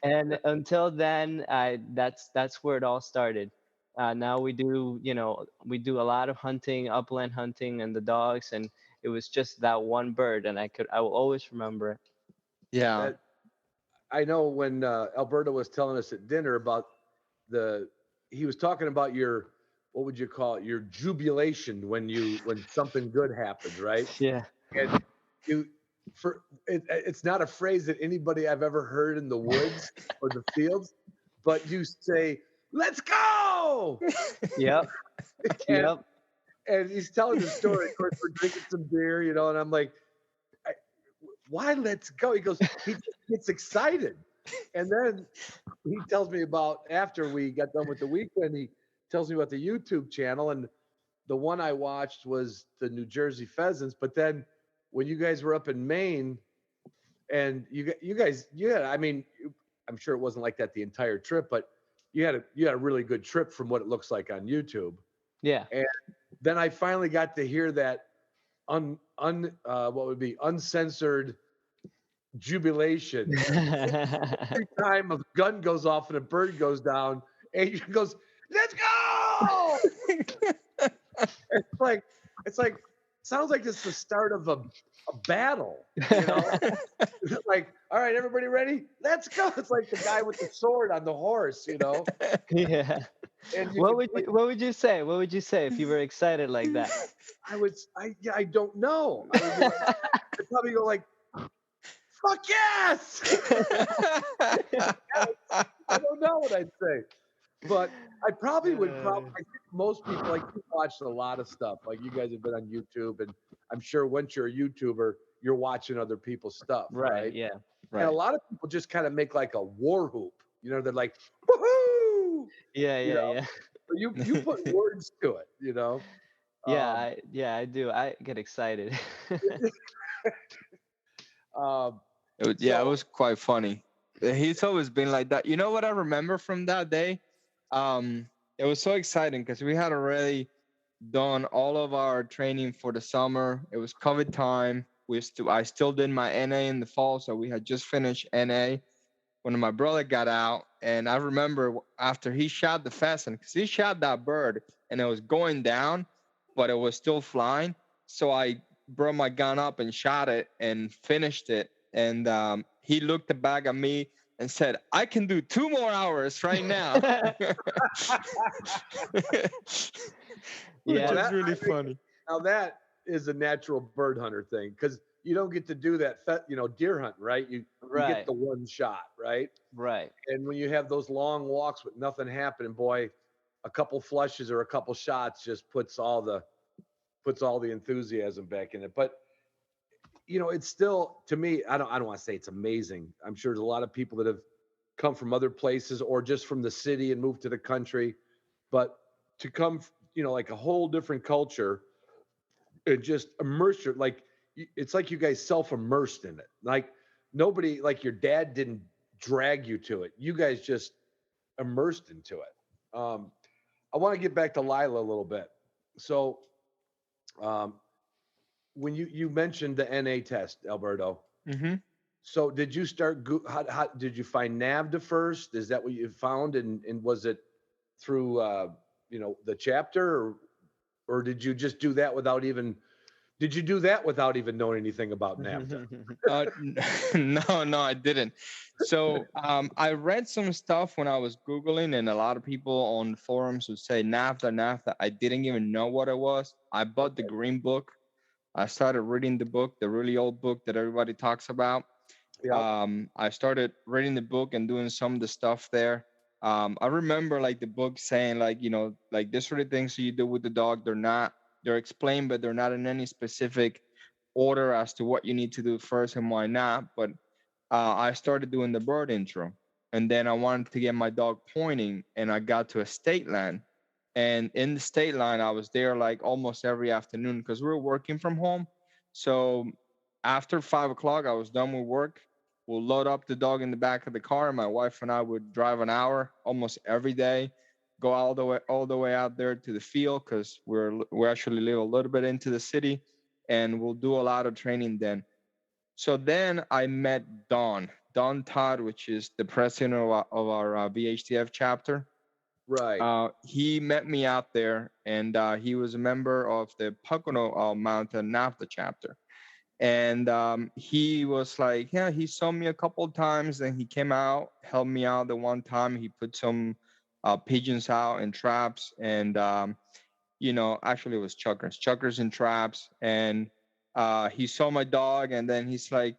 [SPEAKER 3] And until then, that's where it all started. Now we do a lot of hunting, upland hunting, and the dogs, and it was just that one bird, and I will always remember it.
[SPEAKER 4] Yeah.
[SPEAKER 5] That, I know when Alberto was telling us at dinner about he was talking about your, what would you call it? Your jubilation when something good happens, right?
[SPEAKER 3] Yeah.
[SPEAKER 5] And you, it's not a phrase that anybody I've ever heard in the woods or the fields, but you say, "Let's go!"
[SPEAKER 3] Yep.
[SPEAKER 5] and,
[SPEAKER 3] Yep.
[SPEAKER 5] and he's telling the story. Of course, we're drinking some beer, and I'm like, "Why let's go?" He goes, he just gets excited, and then he tells me about, after we got done with the weekend, he tells me about the YouTube channel, and the one I watched was the New Jersey Pheasants. But then when you guys were up in Maine, and you guys, yeah, I mean, I'm sure it wasn't like that the entire trip, but you had a really good trip from what it looks like on YouTube.
[SPEAKER 3] Yeah.
[SPEAKER 5] And then I finally got to hear that what would be uncensored jubilation. Every time a gun goes off and a bird goes down, Adrian goes, "Let's go!" it's like sounds like it's the start of a battle, It's like, all right, everybody ready? Let's go. It's like the guy with the sword on the horse,
[SPEAKER 3] Yeah.
[SPEAKER 5] And
[SPEAKER 3] What would you say? What would you say if you were excited like that?
[SPEAKER 5] I don't know. I'd probably go like, "Fuck yes!" I don't know what I'd say, but I probably would. I think most people, like, you've watched a lot of stuff. Like, you guys have been on YouTube, and I'm sure once you're a YouTuber, you're watching other people's stuff, right?
[SPEAKER 3] Yeah.
[SPEAKER 5] And a lot of people just kind of make like a war whoop. They're like, "Woohoo!"
[SPEAKER 3] Yeah.
[SPEAKER 5] But you put words to it.
[SPEAKER 3] I do. I get excited.
[SPEAKER 5] Um,
[SPEAKER 4] It was quite funny. He's always been like that. You know what I remember from that day? It was so exciting because we had already done all of our training for the summer. It was COVID time. I still did my NA in the fall, so we had just finished NA when my brother got out. And I remember after he shot the pheasant, because he shot that bird and it was going down, but it was still flying. So I brought my gun up and shot it and finished it. And he looked back at me and said, "I can do 2 more hours right now." Which
[SPEAKER 3] Yeah.
[SPEAKER 4] is really funny.
[SPEAKER 5] Now that is a natural bird hunter thing, because you don't get to do that, deer hunting, right? You get the one shot, right?
[SPEAKER 3] Right.
[SPEAKER 5] And when you have those long walks with nothing happening, boy, a couple flushes or a couple shots just puts all the enthusiasm back in it. But it's still, to me, I don't want to say it's amazing. I'm sure there's a lot of people that have come from other places or just from the city and moved to the country, but to come, like a whole different culture and just immerse it's like you guys self-immersed in it. Like, nobody, like your dad didn't drag you to it. You guys just immersed into it. I want to get back to Lila a little bit. So, when you mentioned the NA test, Alberto.
[SPEAKER 4] Mm-hmm.
[SPEAKER 5] So did you start? How did you find NAVDA first? Is that what you found? And was it through the chapter, or did you just do that without even? Did you do that without even knowing anything about NAVDA?
[SPEAKER 4] No, I didn't. So I read some stuff when I was Googling, and a lot of people on forums would say NAVDA. I didn't even know what it was. I bought the green book. I started reading the book, the really old book that everybody talks about.
[SPEAKER 5] Yeah.
[SPEAKER 4] I started reading the book and doing some of the stuff there. I remember like the book saying like, like this sort of things you do with the dog, they're explained, but they're not in any specific order as to what you need to do first and why not. But I started doing the bird intro, and then I wanted to get my dog pointing, and I got to a state line. And in the state line, I was there like almost every afternoon because we were working from home. So after 5 o'clock, I was done with work. We'll load up the dog in the back of the car. My wife and I would drive an hour almost every day, go all the way out there to the field because we actually live a little bit into the city, and we'll do a lot of training then. So then I met Don Todd, which is the president of our BHTF chapter.
[SPEAKER 5] Right.
[SPEAKER 4] He met me out there, and he was a member of the Pocono Mountain NAFTA chapter. And he was like, yeah, he saw me a couple of times. Then he came out, helped me out the one time. He put some pigeons out and traps, and actually it was chuckers and traps. And he saw my dog, and then he's like,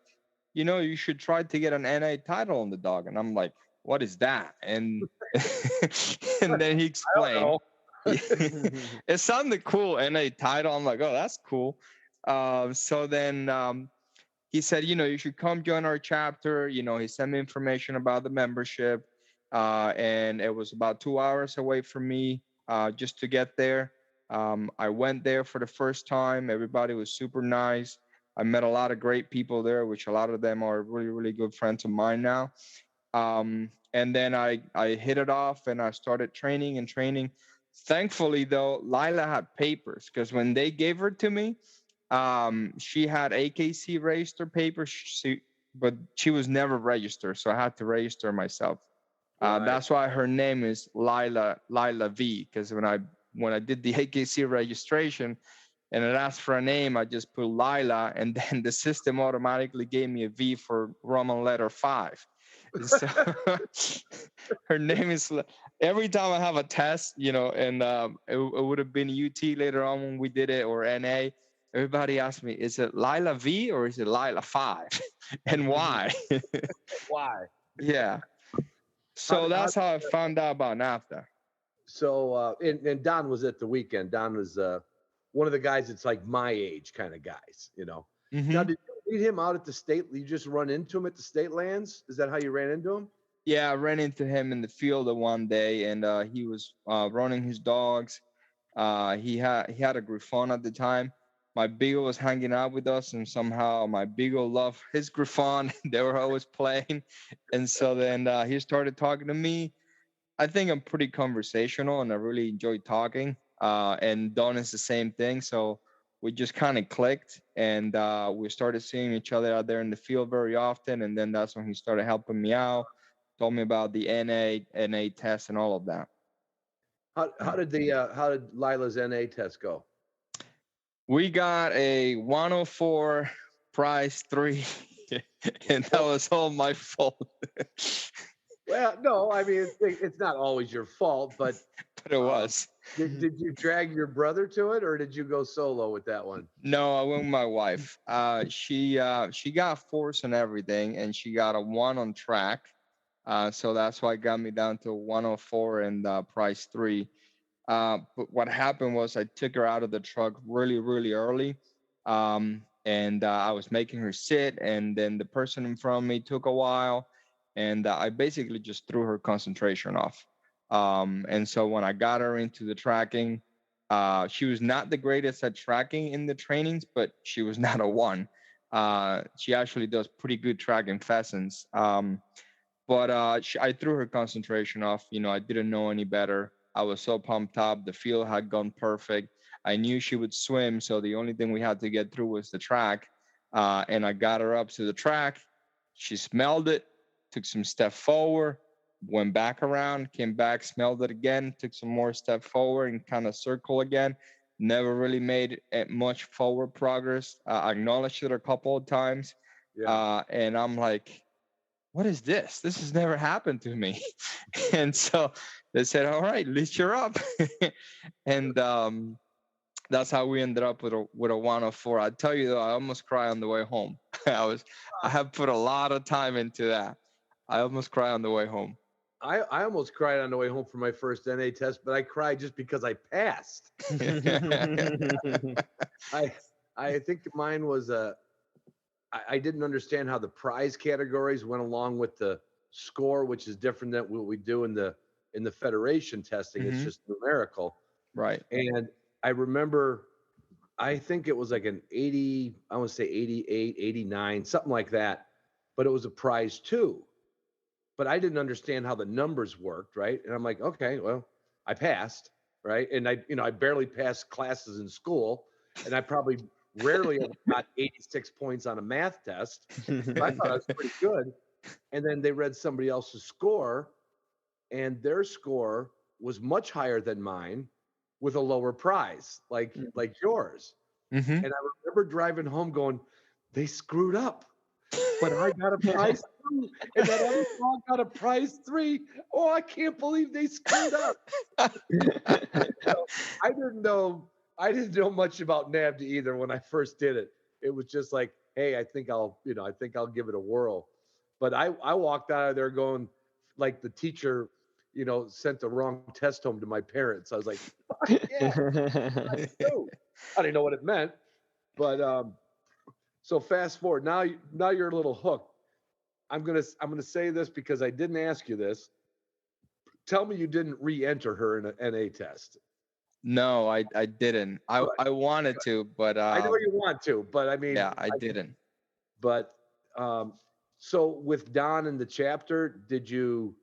[SPEAKER 4] you should try to get an NA title on the dog. And I'm like, what is that? And and then he explained.
[SPEAKER 5] know.
[SPEAKER 4] It sounded cool, NA title. I'm like, oh, that's cool. So then he said, you should come join our chapter. He sent me information about the membership, and it was about 2 hours away from me just to get there. I went there for the first time. Everybody was super nice. I met a lot of great people there, which a lot of them are really, really good friends of mine now. And then I hit it off and I started training and training. Thankfully, though, Lila had papers, because when they gave her to me, she had AKC register papers, but she was never registered, so I had to register myself.
[SPEAKER 5] Right.
[SPEAKER 4] That's why her name is Lila V, because when I did the AKC registration and it asked for a name, I just put Lila, and then the system automatically gave me a V for Roman letter 5. So her name is, every time I have a test, and it would have been UT later on when we did it, or NA. Everybody asks me, is it Lila V or is it Lila 5? And why?
[SPEAKER 5] Why?
[SPEAKER 4] Yeah. So that's how I found out about NAFTA.
[SPEAKER 5] So, and Don was at the weekend. Don was one of the guys that's like my age kind of guys,
[SPEAKER 4] Mhm.
[SPEAKER 5] Now, did you meet him out at the state? You just run into him at the state lands? Is that how you ran into him?
[SPEAKER 4] Yeah, I ran into him in the field one day, and he was running his dogs. He had a Griffon at the time. My Beagle was hanging out with us, and somehow my Beagle loved his Griffon. They were always playing, and so then he started talking to me. I think I'm pretty conversational, and I really enjoy talking. And Don is the same thing, so we just kind of clicked, and we started seeing each other out there in the field very often. And then that's when he started helping me out, told me about the NA test and all of that.
[SPEAKER 5] How did Lila's NA test go?
[SPEAKER 4] We got a 104 prize 3, and that was all my fault.
[SPEAKER 5] Well, no, I mean it's not always your fault, but
[SPEAKER 4] But it was.
[SPEAKER 5] Did you drag your brother to it, or did you go solo with that one?
[SPEAKER 4] No, I went with my wife. She got fours and everything, and she got a 1 on track. So that's why it got me down to 104 and prize 3. But what happened was I took her out of the truck really, really early. And I was making her sit, and then the person in front of me took a while, and I basically just threw her concentration off. And so when I got her into the tracking, she was not the greatest at tracking in the trainings, but she was not a 1. She actually does pretty good tracking pheasants. But I threw her concentration off. I didn't know any better. I was so pumped up. The field had gone perfect. I knew she would swim, so the only thing we had to get through was the track. And I got her up to the track. She smelled it, took some step forward, went back around, came back, smelled it again, took some more step forward, and kind of circle again. Never really made much forward progress. I acknowledged it a couple of times.
[SPEAKER 5] Yeah.
[SPEAKER 4] And I'm like, what is this? This has never happened to me. And so they said, all right, lift her up. And that's how we ended up with a 104. I tell you though, I almost cried on the way home. I have put a lot of time into that. I almost cried on the way home.
[SPEAKER 5] I almost cried on the way home from my first NA test, but I cried just because I passed. I think mine was I didn't understand how the prize categories went along with the score, which is different than what we do in the federation testing. It's just numerical.
[SPEAKER 4] Right.
[SPEAKER 5] And I remember, I think it was like an 80, I want to say 88, 89, something like that. But it was a prize 2. But I didn't understand how the numbers worked, right? And I'm like, okay, well, I passed, right? And I barely passed classes in school, and I probably rarely ever got 86 points on a math test. But I thought I was pretty good. And then they read somebody else's score, and their score was much higher than mine with a lower prize, like yours.
[SPEAKER 4] Mm-hmm.
[SPEAKER 5] And I remember driving home going, they screwed up. But I got a prize 2, and that other dog got a prize 3. Oh, I can't believe they screwed up. So I didn't know much about NABD either when I first did it. It was just like, hey, I think I'll give it a whirl. But I walked out of there going, like the teacher, sent the wrong test home to my parents. I was like, fuck yeah, I didn't know what it meant. But so fast forward, now you're a little hooked. I'm gonna say this because I didn't ask you this. Tell me you didn't re-enter her in an NA test.
[SPEAKER 4] No, I didn't. I wanted to, but
[SPEAKER 5] I know you want to, but I mean,
[SPEAKER 4] yeah, I didn't.
[SPEAKER 5] But so with Don in the chapter, did you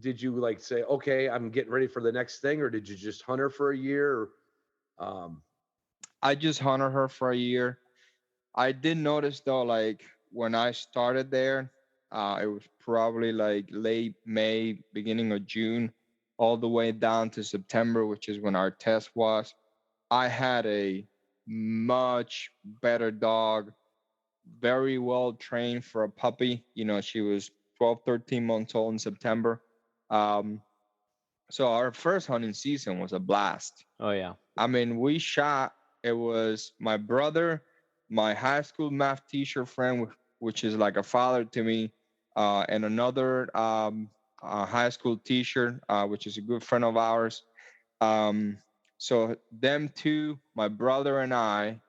[SPEAKER 5] like say, okay, I'm getting ready for the next thing, or did you just hunt her for a year?
[SPEAKER 4] I just hunted her for a year. I did notice though, like when I started there, it was probably like late May, beginning of June, all the way down to September, which is when our test was. I had a much better dog, very well trained for a puppy. She was 12, 13 months old in September. Um, so our first hunting season was a blast.
[SPEAKER 3] Oh yeah.
[SPEAKER 4] I mean, we shot, it was my brother, my high school math teacher friend, which is like a father to me, and another high school teacher, which is a good friend of ours. Um, so them two, my brother and I,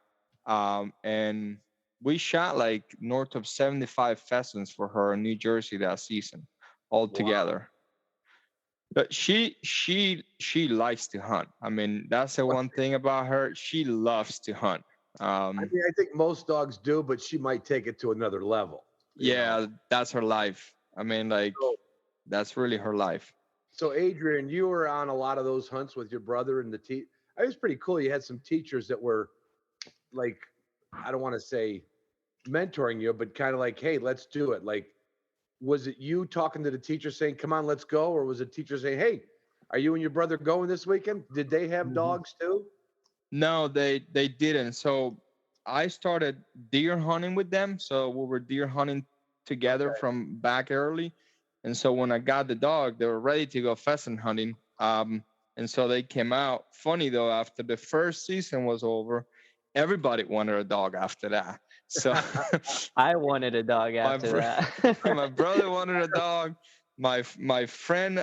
[SPEAKER 4] and we shot like north of 75 pheasants for her in New Jersey that season, all together. But she likes to hunt. I mean, that's the one thing about her. She loves to hunt.
[SPEAKER 5] I mean, I think most dogs do, but she might take it to another level.
[SPEAKER 4] Yeah, that's her life. I mean, like that's really her life.
[SPEAKER 5] So Adrian, you were on a lot of those hunts with your brother and the It was pretty cool. You had some teachers that were like, I don't want to say mentoring you, but kind of like, hey, let's do it. Like, was it you talking to the teacher saying, come on, let's go? Or was it teacher saying, hey, are you and your brother going this weekend? Did they have dogs too?
[SPEAKER 4] No, they didn't. So I started deer hunting with them. So we were deer hunting together from back early. And so when I got the dog, they were ready to go pheasant hunting. And so they came out. Funny though, after the first season was over, everybody wanted a dog after that. So
[SPEAKER 3] I wanted a dog after that.
[SPEAKER 4] my brother wanted a dog. My friend,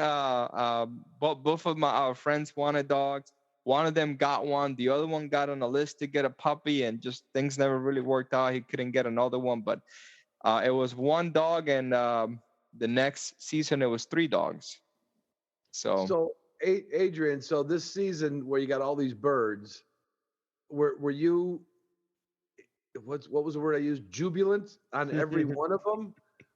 [SPEAKER 4] both of our friends wanted dogs. One of them got one. The other one got on a list to get a puppy, and just things never really worked out. He couldn't get another one, but it was one dog, and the next season it was 3 dogs. So
[SPEAKER 5] Adrian, so this season where you got all these birds, were you what was the word I used? Jubilant on every one of them,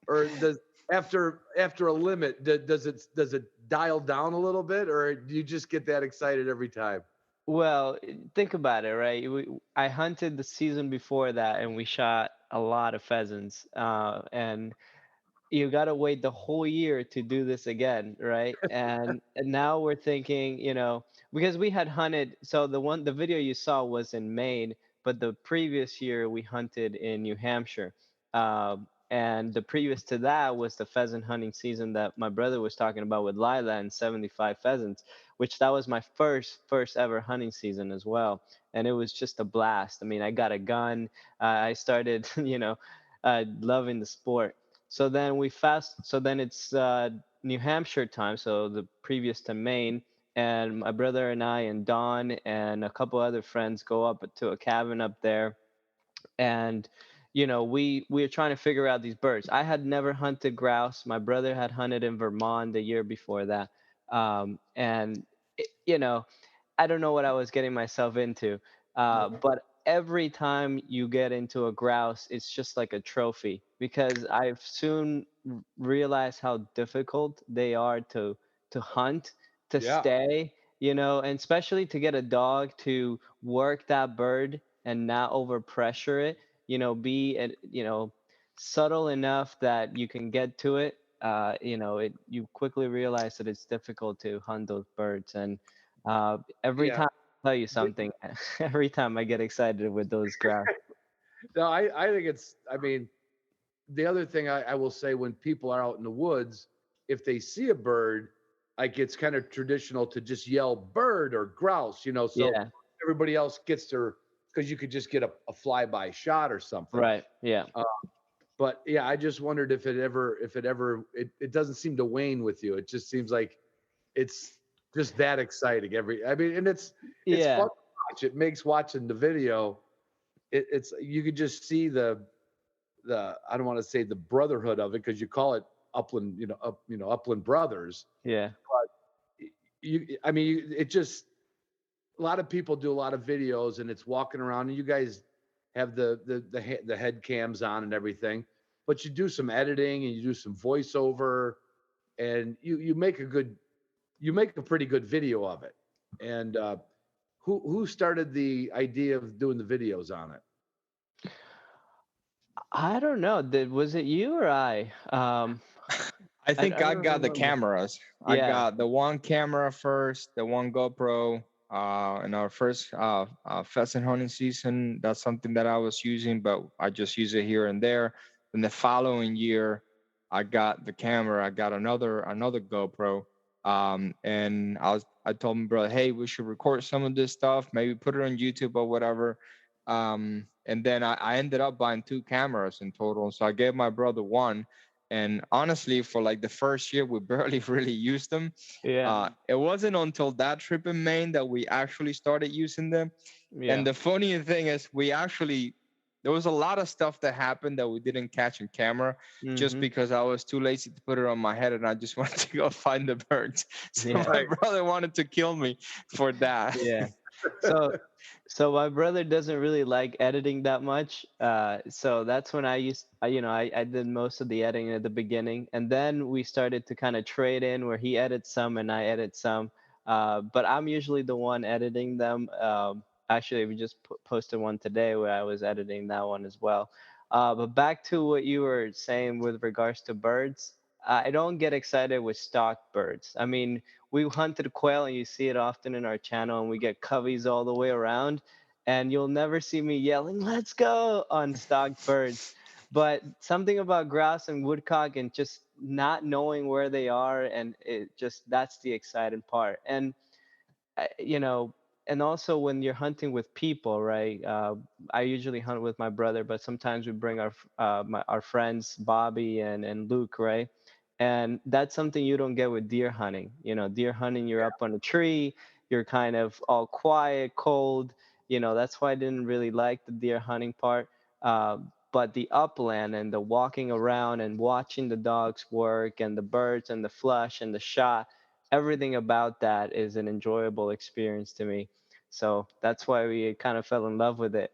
[SPEAKER 5] or does after a limit does it dial down a little bit, or do you just get that excited every time?
[SPEAKER 3] Well, think about it, right? I hunted the season before that, and we shot a lot of pheasants. And you got to wait the whole year to do this again, right? And now we're thinking, because we had hunted. So the video you saw was in Maine, but the previous year we hunted in New Hampshire. And the previous to that was the pheasant hunting season that my brother was talking about with Lila and 75 pheasants, which that was my first ever hunting season as well. And it was just a blast. I mean, I got a gun. I started, loving the sport. So then it's New Hampshire time, so the previous to Maine, and my brother and I and Don and a couple other friends go up to a cabin up there, and we are trying to figure out these birds. I had never hunted grouse. My brother had hunted in Vermont the year before that, and I don't know what I was getting myself into. But every time you get into a grouse, it's just like a trophy because I've soon realized how difficult they are to hunt, to stay, and especially to get a dog to work that bird and not overpressure it, be subtle enough that you can get to it. You quickly realize that it's difficult to hunt those birds, and every
[SPEAKER 5] Yeah.
[SPEAKER 3] time I tell you something, every time I get excited with those grouse.
[SPEAKER 5] No, I think it's, I mean, the other thing I will say, when people are out in the woods, if they see a bird, like, it's kind of traditional to just yell bird or grouse, so
[SPEAKER 3] Yeah.
[SPEAKER 5] everybody else gets their, because you could just get a flyby shot or something.
[SPEAKER 3] Right. Yeah.
[SPEAKER 5] But yeah, I just wondered it doesn't seem to wane with you. It just seems like it's just that exciting I mean, and it's
[SPEAKER 3] Yeah.
[SPEAKER 5] fun to watch. It makes watching the video, it's, you could just see the, I don't want to say the brotherhood of it, because you call it Upland, Upland Brothers.
[SPEAKER 3] Yeah.
[SPEAKER 5] I mean, it just, a lot of people do a lot of videos, and it's walking around, and you guys have the head cams on and everything, but you do some editing and you do some voiceover, and you make a pretty good video of it. And who started the idea of doing the videos on it?
[SPEAKER 3] I don't know. Was it you or I?
[SPEAKER 4] I think
[SPEAKER 3] I
[SPEAKER 4] I
[SPEAKER 3] don't
[SPEAKER 4] got the
[SPEAKER 3] remember.
[SPEAKER 4] cameras. I
[SPEAKER 3] Yeah.
[SPEAKER 4] got the one camera first, the one GoPro. In our first pheasant hunting season, that's something that I was using, but I just use it here and there. Then the following year, I got the camera. I got another GoPro. And I told my brother, hey, we should record some of this stuff, maybe put it on YouTube or whatever. And then I ended up buying two cameras in total. So I gave my brother one, and honestly, for like the first year, we barely really used them.
[SPEAKER 3] Yeah.
[SPEAKER 4] It wasn't until that trip in Maine that we actually started using them.
[SPEAKER 3] Yeah.
[SPEAKER 4] And the funny thing is, there was a lot of stuff that happened that we didn't catch in camera, just
[SPEAKER 3] Mm-hmm.
[SPEAKER 4] because I was too lazy to put it on my head, and I just wanted to go find the birds. So
[SPEAKER 3] Yeah.
[SPEAKER 4] my
[SPEAKER 5] Right.
[SPEAKER 4] brother wanted to kill me for that.
[SPEAKER 3] Yeah. So my brother doesn't really like editing that much. So that's when I did most of the editing at the beginning, and then we started to kind of trade in where he edits some and I edit some. But I'm usually the one editing them. Actually, we just posted one today where I was editing that one as well. But back to what you were saying with regards to birds, I don't get excited with stock birds. I mean, we hunted quail, and you see it often in our channel, and we get coveys all the way around, and you'll never see me yelling "let's go" on stock birds. But something about grouse and woodcock, and just not knowing where they are, and it just, that's the exciting part. And uh, you know and also when you're hunting with people, right? I usually hunt with my brother, but sometimes we bring our friends Bobby and Luke, right? And that's something you don't get with deer hunting. Deer hunting, you're up on a tree, you're kind of all quiet, cold. That's why I didn't really like the deer hunting part. But the upland and the walking around and watching the dogs work and the birds and the flush and the shot, everything about that is an enjoyable experience to me. So that's why we kind of fell in love with it.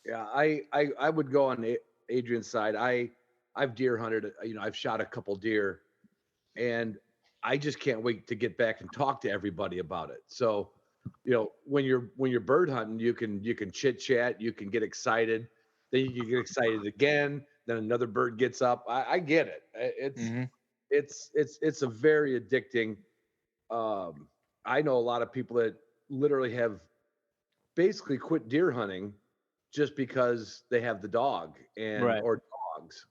[SPEAKER 5] Yeah, I would go on Adrian's side. I've deer hunted, I've shot a couple deer, and I just can't wait to get back and talk to everybody about it. So, when you're bird hunting, you can chit chat, you can get excited, then you can get excited again, then another bird gets up. I get it. It's
[SPEAKER 4] Hmm.
[SPEAKER 5] it's a very addicting. I know a lot of people that literally have basically quit deer hunting just because they have the dog and
[SPEAKER 3] Right.
[SPEAKER 5] or dogs.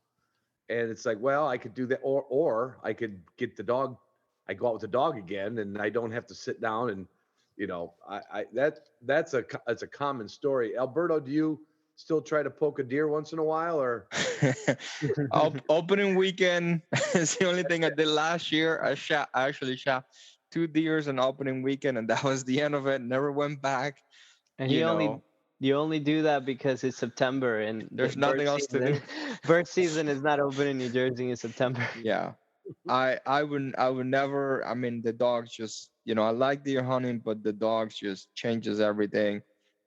[SPEAKER 5] And it's like, well, I could do that, or I could get the dog. I go out with the dog again, and I don't have to sit down and, that's a common story. Alberto, do you still try to poke a deer once in a while, or?
[SPEAKER 4] Opening weekend is the only thing I did last year. I actually shot two deers on opening weekend, and that was the end of it. Never went back.
[SPEAKER 3] And
[SPEAKER 4] You know,
[SPEAKER 3] you only do that because it's September and the
[SPEAKER 4] there's nothing
[SPEAKER 3] bird
[SPEAKER 4] else to
[SPEAKER 3] season.
[SPEAKER 4] do.
[SPEAKER 3] Bird season is not open in New Jersey in September.
[SPEAKER 4] Yeah. I would never. I mean, the dogs just, I like deer hunting, but the dogs just changes everything.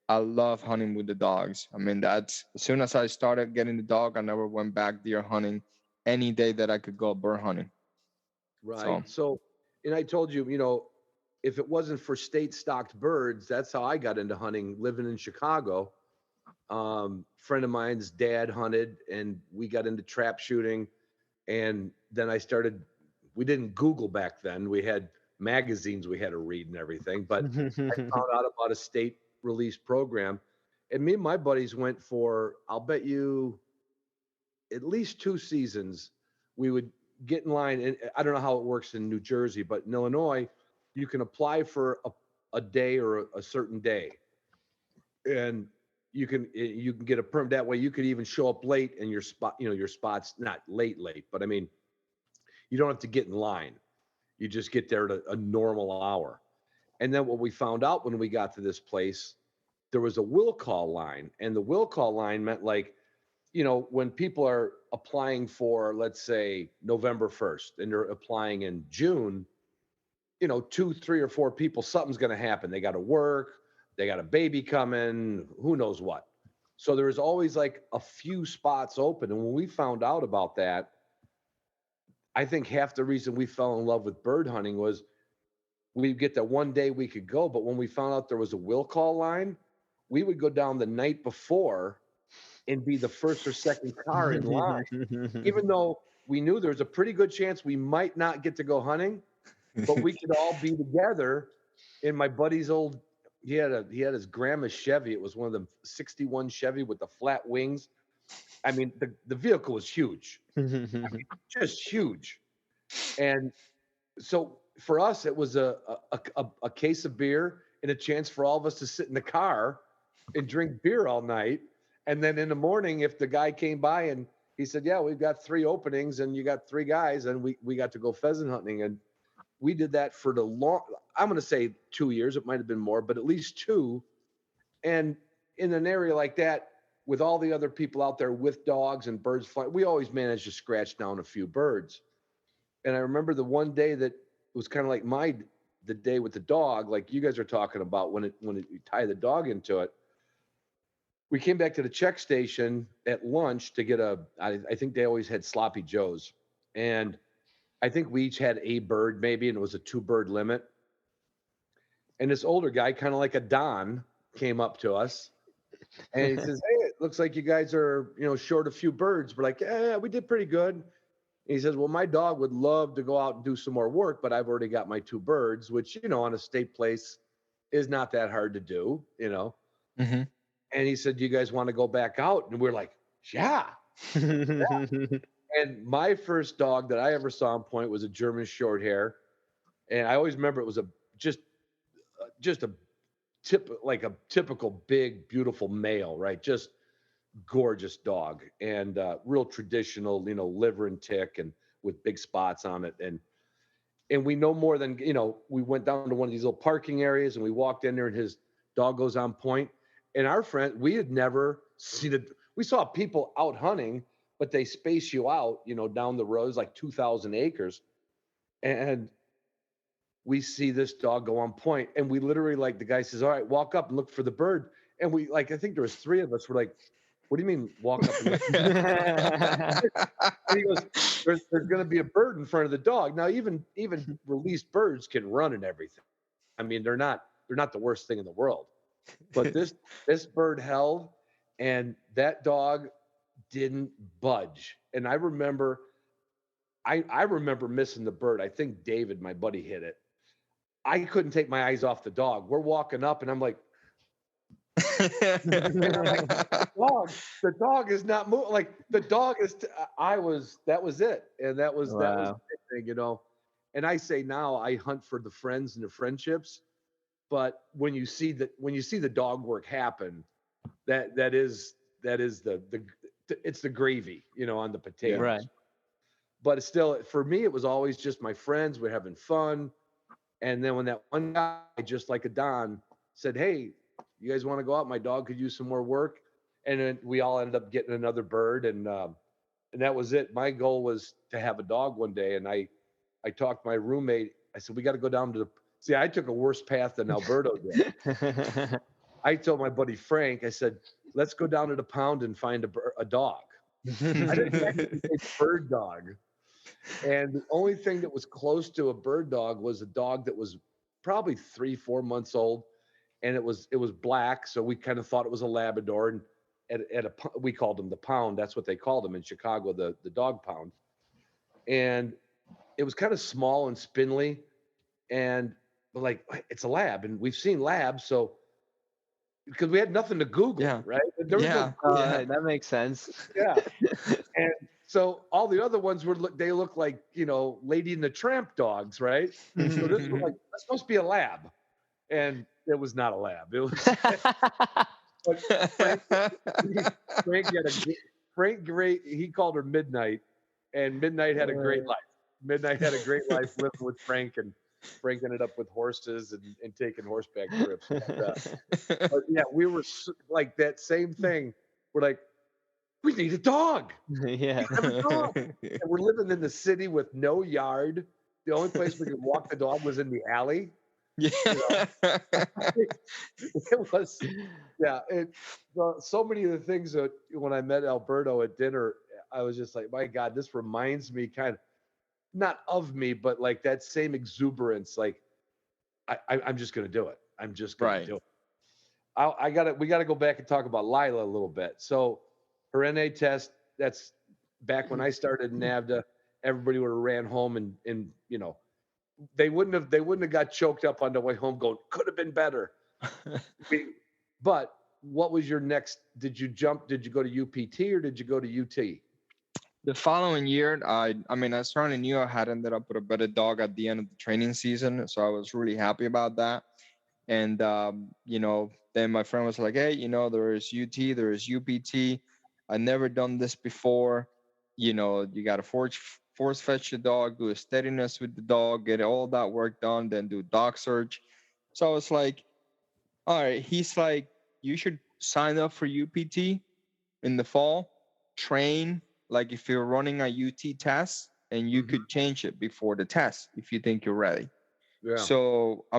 [SPEAKER 4] I love hunting with the dogs. I mean, that's as soon as I started getting the dog, I never went back deer hunting any day that I could go bird hunting. So
[SPEAKER 5] Right. So, and I told you, if it wasn't for state stocked birds, that's how I got into hunting, living in Chicago. Friend of mine's dad hunted, and we got into trap shooting. And then we didn't Google back then. We had magazines we had to read and everything, but I found out about a state release program. And me and my buddies went for, I'll bet you, at least 2 seasons. We would get in line, and I don't know how it works in New Jersey, but in Illinois, you can apply for a day or a certain day, and you can get a perm. That way, you could even show up late, and your spot, your spot's not late, but I mean, you don't have to get in line. You just get there at a normal hour. And then what we found out when we got to this place, there was a will call line, and the will call line meant like, when people are applying for, let's say, November 1st, and they're applying in June, 2, 3, or 4 people, something's going to happen. They got to work, they got a baby coming, who knows what. So there was always like a few spots open. And when we found out about that, I think half the reason we fell in love with bird hunting was we'd get that one day we could go. But when we found out there was a will call line, we would go down the night before and be the first or second car in line, even though we knew there was a pretty good chance we might not get to go hunting, but we could all be together. In my buddy's old, he had his grandma's Chevy. It was one of them 61 Chevy with the flat wings. I mean, the vehicle was huge, just huge. And so for us, it was a case of beer and a chance for all of us to sit in the car and drink beer all night. And then in the morning, if the guy came by and he said, yeah, we've got 3 openings and you got 3 guys, and we got to go pheasant hunting. And we did that for I'm going to say 2 years. It might've been more, but at least 2. And in an area like that, with all the other people out there with dogs and birds flying, we always managed to scratch down a few birds. And I remember the one day that was kind of like the day with the dog, like you guys are talking about, when you tie the dog into it. We came back to the check station at lunch to get I think they always had sloppy joes. And I think we each had a bird maybe, and it was a 2-bird limit. And this older guy, kind of like a Don, came up to us and he says, hey, it looks like you guys are, short a few birds. We're like, yeah, we did pretty good. And he says, well, my dog would love to go out and do some more work, but I've already got my 2 birds, which, on a state place is not that hard to do,
[SPEAKER 4] Mm-hmm.
[SPEAKER 5] And he said, do you guys want to go back out? And we're like, yeah. Yeah. And my first dog that I ever saw on point was a German short hair. And I always remember it was just a typical big, beautiful male, right? Just gorgeous dog, and real traditional, liver and tick, and with big spots on it. And we know more than, we went down to one of these little parking areas and we walked in there and his dog goes on point. And our friend, we had never seen it. We saw people out hunting, but they space you out, down the roads, like 2,000 acres. And we see this dog go on point, and we literally, like, the guy says, all right, walk up and look for the bird. And we, like, I think there was 3 of us were like, what do you mean walk up and look? And he goes, there's going to be a bird in front of the dog. Now, even released birds can run and everything. I mean, they're not the worst thing in the world. But this bird held, and that dog didn't budge. And I remember missing the bird. I think David, my buddy, hit it. I couldn't take my eyes off the dog. We're walking up, and I'm like, the dog is not moving. Like, the dog is. That was it, and that was the thing, And I say now, I hunt for the friends and the friendships. But when you see the dog work happen, that is it's the gravy, on the potatoes.
[SPEAKER 3] Right.
[SPEAKER 5] But still, for me, it was always just my friends. We're having fun. And then when that one guy, just like a Don, said, hey, you guys want to go out? My dog could use some more work. And then we all ended up getting another bird. And that was it. My goal was to have a dog one day. And I talked to my roommate. I said, we got to go down to see, I took a worse path than Alberto did. I told my buddy Frank, I said, let's go down to the pound and find a dog. I didn't actually say bird dog. And the only thing that was close to a bird dog was a dog that was probably 3-4 months old. And it was black. So we kind of thought it was a Labrador. And we called him the pound. That's what they called him in Chicago, the dog pound. And it was kind of small and spindly. And we're like, it's a lab, and we've seen labs. So because we had nothing to Google,
[SPEAKER 4] Yeah.
[SPEAKER 5] right? There was
[SPEAKER 4] Yeah.
[SPEAKER 5] no,
[SPEAKER 4] Yeah.
[SPEAKER 3] That makes sense.
[SPEAKER 5] yeah. And so all the other ones they look like, Lady and the Tramp dogs, right? So this was like, that's supposed to be a lab. And it was not a lab. It was, but Frank, Frank had a Frank great. He called her Midnight, and Midnight had a great life. Midnight had a great life living with Frank, and Frank ended up with horses and taking horseback trips. But yeah, we were like that same thing. We're like, we need a dog.
[SPEAKER 3] Yeah.
[SPEAKER 5] Have a dog. And we're living in the city with no yard. The only place we could walk the dog was in the alley.
[SPEAKER 4] Yeah.
[SPEAKER 5] It was, yeah. So many of the things that when I met Alberto at dinner, I was just like, my God, this reminds me kind of not of me, but like that same exuberance. Like, I'm just going to do it. I'm just going to do it. We got to go back and talk about Lila a little bit. So her NA test, that's back when I started in NAVDA, everybody would have ran home and they wouldn't have got choked up on the way home going, could have been better. But what was your next? Did you go to UPT or did you go to UT?
[SPEAKER 4] The following year, I certainly knew I had ended up with a better dog at the end of the training season, so I was really happy about that. And then my friend was like, "Hey, there is UT, there is UPT. I never done this before. You got to force fetch the dog, do a steadiness with the dog, get all that work done, then do dog search." So I was like, "All right." He's like, "You should sign up for UPT in the fall, train." Like if you're running a UT test and you could change it before the test if you think you're ready.
[SPEAKER 5] Yeah.
[SPEAKER 4] So, I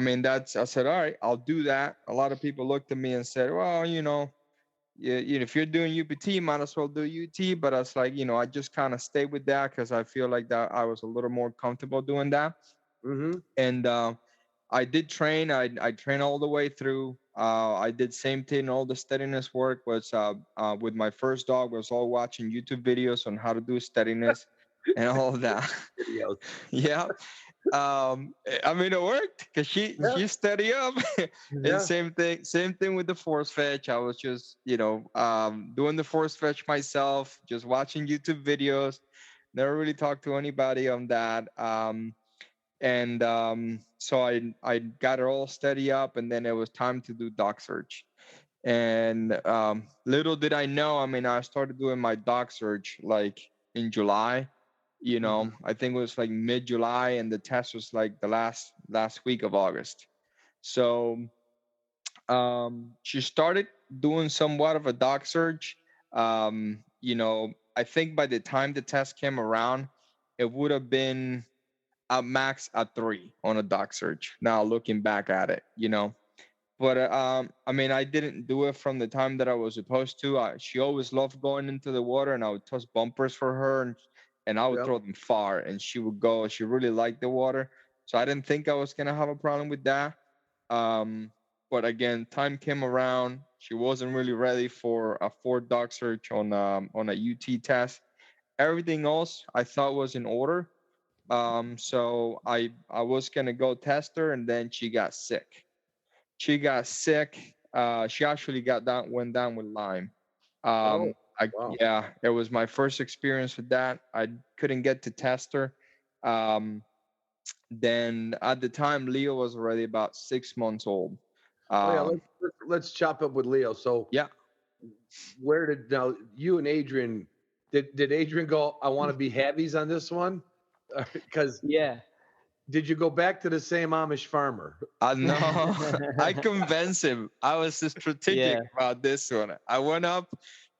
[SPEAKER 4] said, all right, I'll do that. A lot of people looked at me and said, well, if you're doing UPT, you might as well do UT. But I was like, I just kind of stay with that because I feel like that I was a little more comfortable doing that. And I did train. I trained all the way through. I did same thing. All the steadiness work was with my first dog. Was all watching YouTube videos on how to do steadiness and all of that.
[SPEAKER 5] Videos.
[SPEAKER 4] Yeah. It worked because she steady up. And same thing with the force fetch. I was just doing the force fetch myself, just watching YouTube videos. Never really talked to anybody on that. So I got it all steady up, and then it was time to do dog search. And little did I know, I started doing my dog search like in July. I think it was like mid-July, and the test was like the last week of August. So she started doing somewhat of a dog search. I think by the time the test came around, it would have been at max at 3 on a dog search. Now looking back at it, but I didn't do it from the time that I was supposed to. She always loved going into the water, and I would toss bumpers for her, and I would throw them far, and she would go. She really liked the water, so I didn't think I was gonna have a problem with that. But again, time came around. She wasn't really ready for a 4 dog search on a UT test. Everything else I thought was in order. So I was gonna go test her, and then she got sick. She actually went down with Lyme.
[SPEAKER 5] Wow.
[SPEAKER 4] Yeah, it was my first experience with that. I couldn't get to test her. Then at the time, Leo was already about 6 months old.
[SPEAKER 5] Let's chop up with Leo. So
[SPEAKER 4] yeah,
[SPEAKER 5] where did now you and Adrian? Did Adrian go? I want to be Habbies on this one, because Did you go back to the same Amish farmer?
[SPEAKER 4] No, I convinced him. I was strategic about this one. I went up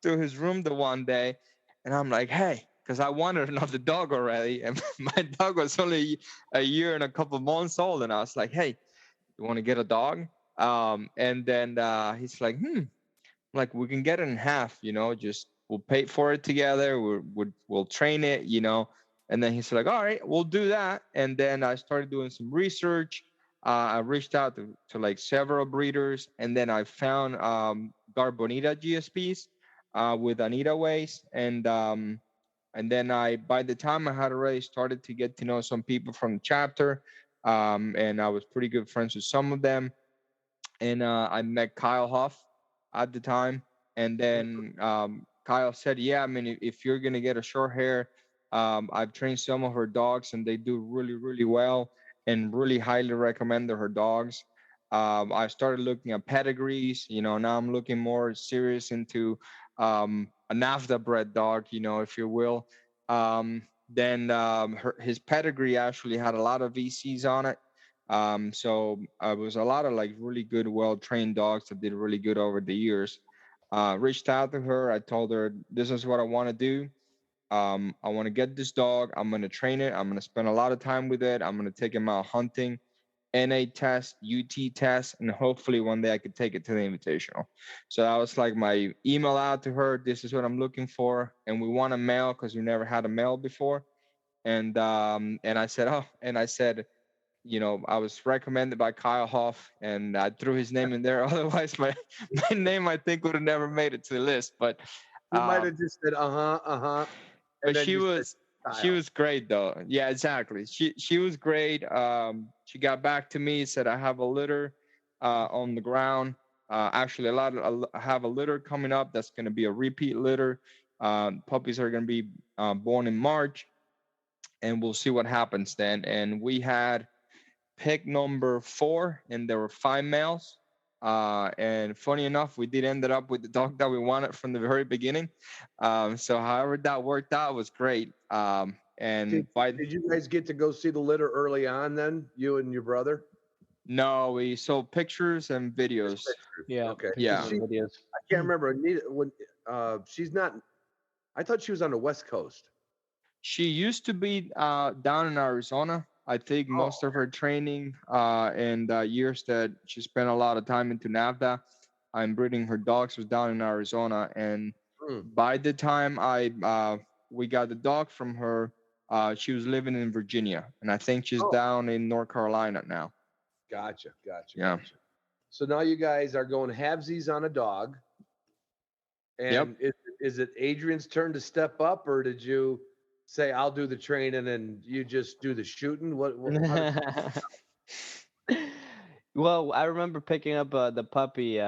[SPEAKER 4] to his room the one day, and I'm like, hey, because I wanted another dog already, and my dog was only a year and a couple months old, and I was like, hey, you want to get a dog? And then he's like, like we can get it in half, just we'll pay for it together. We'll train it, And then he's like, all right, we'll do that. And then I started doing some research. I reached out to like several breeders, and then I found Garbonita GSPs with Anita waste. And then by the time I had already started to get to know some people from the chapter, and I was pretty good friends with some of them. And I met Kyle Huff at the time. And then Kyle said, "Yeah, I mean, if you're gonna get a short hair, I've trained some of her dogs, and they do really, really well, and really highly recommend her dogs." I started looking at pedigrees. Now I'm looking more serious into a NAFTA bred dog, if you will. Then his pedigree actually had a lot of VCs on it. So it was a lot of like really good, well trained dogs that did really good over the years. Reached out to her. I told her, this is what I want to do. I want to get this dog. I'm going to train it. I'm going to spend a lot of time with it. I'm going to take him out hunting, NA test, UT test, and hopefully one day I could take it to the Invitational. So that was like my email out to her. This is what I'm looking for. And we want a male because we never had a male before. And I said, I was recommended by Kyle Hoff, and I threw his name in there. Otherwise, my name, I think, would have never made it to the list. But
[SPEAKER 5] You might have just said, and
[SPEAKER 4] but
[SPEAKER 5] then
[SPEAKER 4] she
[SPEAKER 5] you said,
[SPEAKER 4] was she
[SPEAKER 5] Kyle.
[SPEAKER 4] was great though. Yeah, exactly. She was great. She got back to me, said I have a litter on the ground. Actually, I have a litter coming up that's going to be a repeat litter. Puppies are going to be born in March, and we'll see what happens then. And we had pick number 4, and there were 5 males. And funny enough, we did ended up with the dog that we wanted from the very beginning. So however that worked out was great. And
[SPEAKER 5] Did you guys get to go see the litter early on then, you and your brother?
[SPEAKER 4] no, we saw pictures and videos.
[SPEAKER 3] Yeah.
[SPEAKER 5] Okay.
[SPEAKER 4] Yeah.
[SPEAKER 3] Pictures and videos.
[SPEAKER 5] I can't remember. Anita, when she's not, I thought she was on the West Coast.
[SPEAKER 4] She used to be down in Arizona. I think most of her training and years that she spent a lot of time into NAVDA and breeding her dogs was down in Arizona. And by the time we got the dog from her, she was living in Virginia, and I think she's down in North Carolina now.
[SPEAKER 5] Gotcha.
[SPEAKER 4] Yeah.
[SPEAKER 5] Gotcha. So now you guys are going halvesies on a dog. And is it Adrian's turn to step up, or did you say I'll do the training and you just do the shooting?
[SPEAKER 3] Well, I remember picking up the puppy,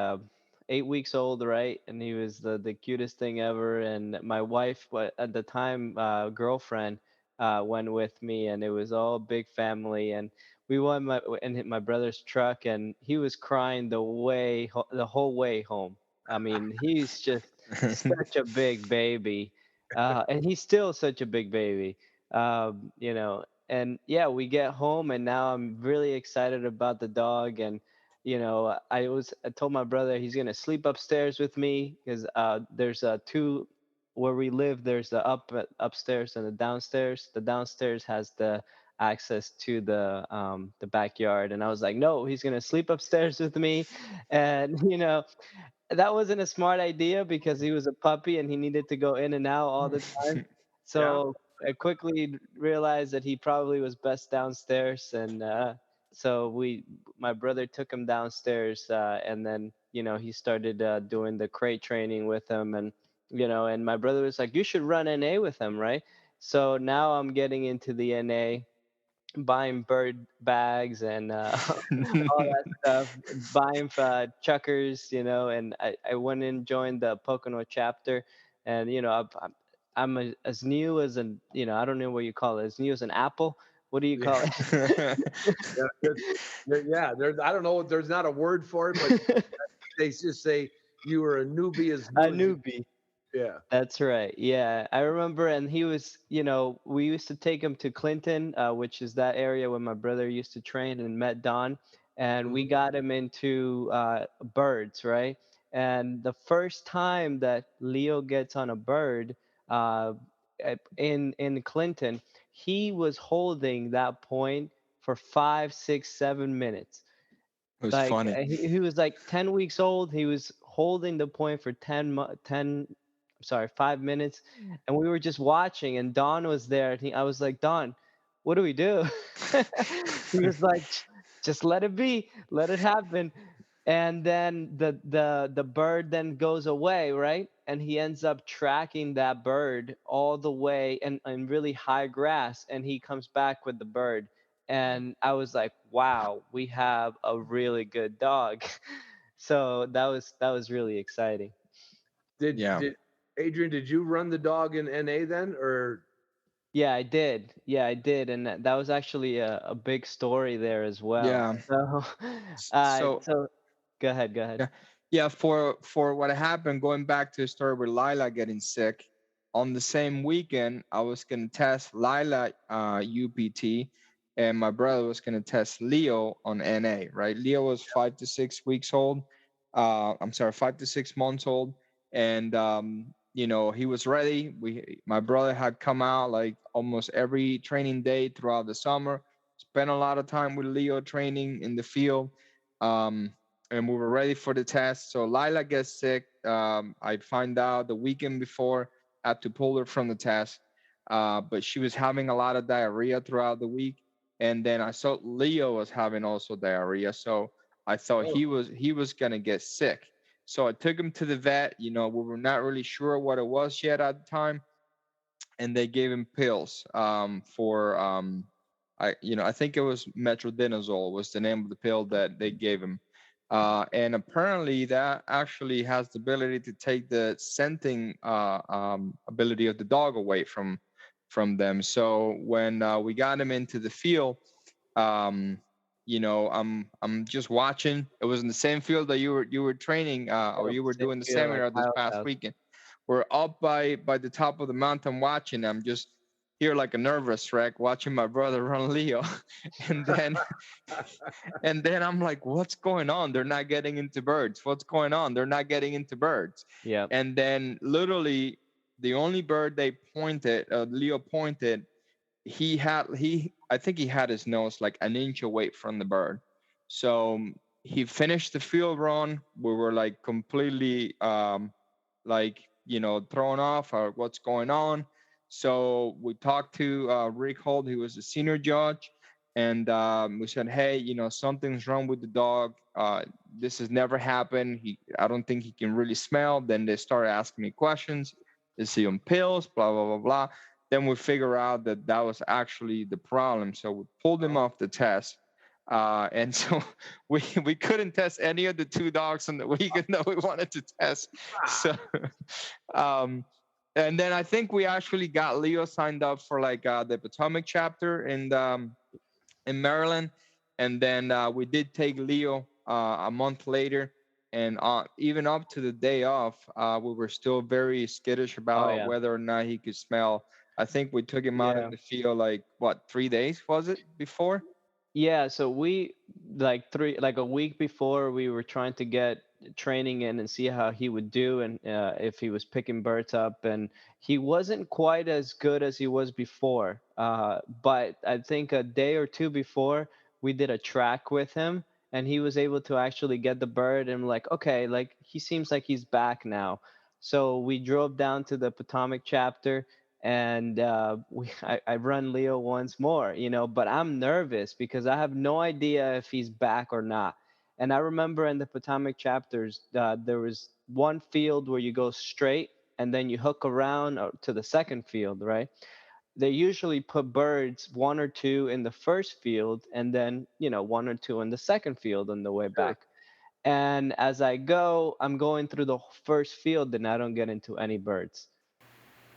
[SPEAKER 3] 8 weeks old, right? And he was the cutest thing ever. And my wife, at the time, girlfriend, went with me, and it was all big family. And we went in my brother's truck, and he was crying the whole way home. I mean, he's just such a big baby, and he's still such a big baby. And yeah, we get home, and now I'm really excited about the dog. And I told my brother he's gonna sleep upstairs with me, because there's two where we live. There's the upstairs and the downstairs. The downstairs has the access to the backyard, and I was like, no, he's gonna sleep upstairs with me. And that wasn't a smart idea, because he was a puppy and he needed to go in and out all the time. So I quickly realized that he probably was best downstairs. And so my brother took him downstairs, and then he started doing the crate training with him. And my brother was like, you should run NA with him, right? So now I'm getting into the NA, buying bird bags and all that stuff, buying chuckers, and I went and joined the Pocono chapter. And as new as I don't know what you call it, as new as an apple. What do you call it?
[SPEAKER 5] I don't know. There's not a word for it, but they just say you were a newbie as new
[SPEAKER 3] A
[SPEAKER 5] as you-
[SPEAKER 3] newbie.
[SPEAKER 5] Yeah.
[SPEAKER 3] That's right. Yeah, I remember. And he was, we used to take him to Clinton, which is that area where my brother used to train, and met Don. And we got him into birds, right? And the first time that Leo gets on a bird in Clinton, he was holding that point for 5, 6, 7 minutes.
[SPEAKER 4] It was
[SPEAKER 3] Like
[SPEAKER 4] funny.
[SPEAKER 3] he was like 10 weeks old. He was holding the point for 5 minutes, and we were just watching. And Don was there, and I was like, Don, what do we do? He was like, just let it be, let it happen. And then the bird then goes away, right? And he ends up tracking that bird all the way in really high grass, and he comes back with the bird. And I was like, wow, we have a really good dog. So that was really exciting.
[SPEAKER 4] Yeah.
[SPEAKER 5] Did Adrian, did you run the dog in NA then, or?
[SPEAKER 3] Yeah, I did. Yeah, I did, and that was actually a big story there as well.
[SPEAKER 4] Yeah.
[SPEAKER 3] So,
[SPEAKER 4] So
[SPEAKER 3] so go ahead, go ahead.
[SPEAKER 4] yeah, yeah. For what happened, going back to the story with Lila getting sick, on the same weekend, I was gonna test Lila UPT, and my brother was gonna test Leo on NA. Right, Leo was 5 to 6 weeks old. I'm sorry, 5 to 6 months old, and he was ready. My brother had come out like almost every training day throughout the summer. Spent a lot of time with Leo training in the field. Um, and we were ready for the test. So Lila gets sick. I find out the weekend before, had to pull her from the test. But she was having a lot of diarrhea throughout the week. And then I saw Leo was having also diarrhea. So I thought
[SPEAKER 5] Oh.
[SPEAKER 4] he was gonna get sick. So I took him to the vet. We were not really sure what it was yet at the time, and they gave him pills for I think it was metronidazole was the name of the pill that they gave him. And apparently that actually has the ability to take the scenting ability of the dog away from them. So when we got him into the field, um, I'm just watching. It was in the same field that you were training or you were
[SPEAKER 3] Same
[SPEAKER 4] doing the
[SPEAKER 3] field at
[SPEAKER 4] seminar this
[SPEAKER 3] Kyle's
[SPEAKER 4] past
[SPEAKER 3] house.
[SPEAKER 4] weekend. We're up by the top of the mountain watching. I'm just here like a nervous wreck watching my brother run Leo, and then I'm like, what's going on? They're not getting into birds. What's going on? They're not getting into birds.
[SPEAKER 3] Yep.
[SPEAKER 4] And then literally the only bird they pointed, Leo pointed, I think he had his nose like an inch away from the bird. So he finished the field run. We were like completely like thrown off or what's going on. So we talked to Rick Holt, who was the senior judge, and we said, hey, something's wrong with the dog. This has never happened. I don't think he can really smell. Then they started asking me questions. Is he on pills? Blah blah blah blah. Then we figure out that was actually the problem. So we pulled him off the test. And so we couldn't test any of the two dogs on the weekend that we wanted to test. So, and then I think we actually got Leo signed up for like the Potomac chapter in Maryland. And then we did take Leo a month later. And even up to the day off, we were still very skittish about
[SPEAKER 3] yeah.
[SPEAKER 4] whether or not he could smell. I think we took him out
[SPEAKER 3] Yeah.
[SPEAKER 4] in the field like 3 days was it before?
[SPEAKER 3] Yeah, so we like a week before we were trying to get training in and see how he would do and if he was picking birds up, and he wasn't quite as good as he was before. But I think a day or two before we did a track with him and he was able to actually get the bird and like, okay, like he seems like he's back now. So we drove down to the Potomac chapter and I run Leo once more, but I'm nervous because I have no idea if he's back or not. And I remember in the Potomac chapters, there was one field where you go straight and then you hook around to the second field, right? They usually put birds, one or two in the first field and then, one or two in the second field on the way back. And as I go, I'm going through the first field and I don't get into any birds.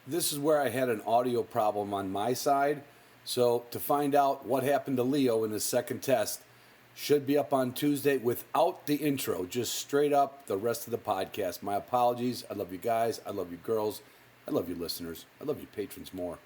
[SPEAKER 2] This is where I had an audio problem on my side. So to find out what happened to Leo in his second test, should be up on Tuesday without the intro, just straight up the rest of the podcast. My apologies. I love you guys. I love you girls. I love you listeners. I love you patrons more.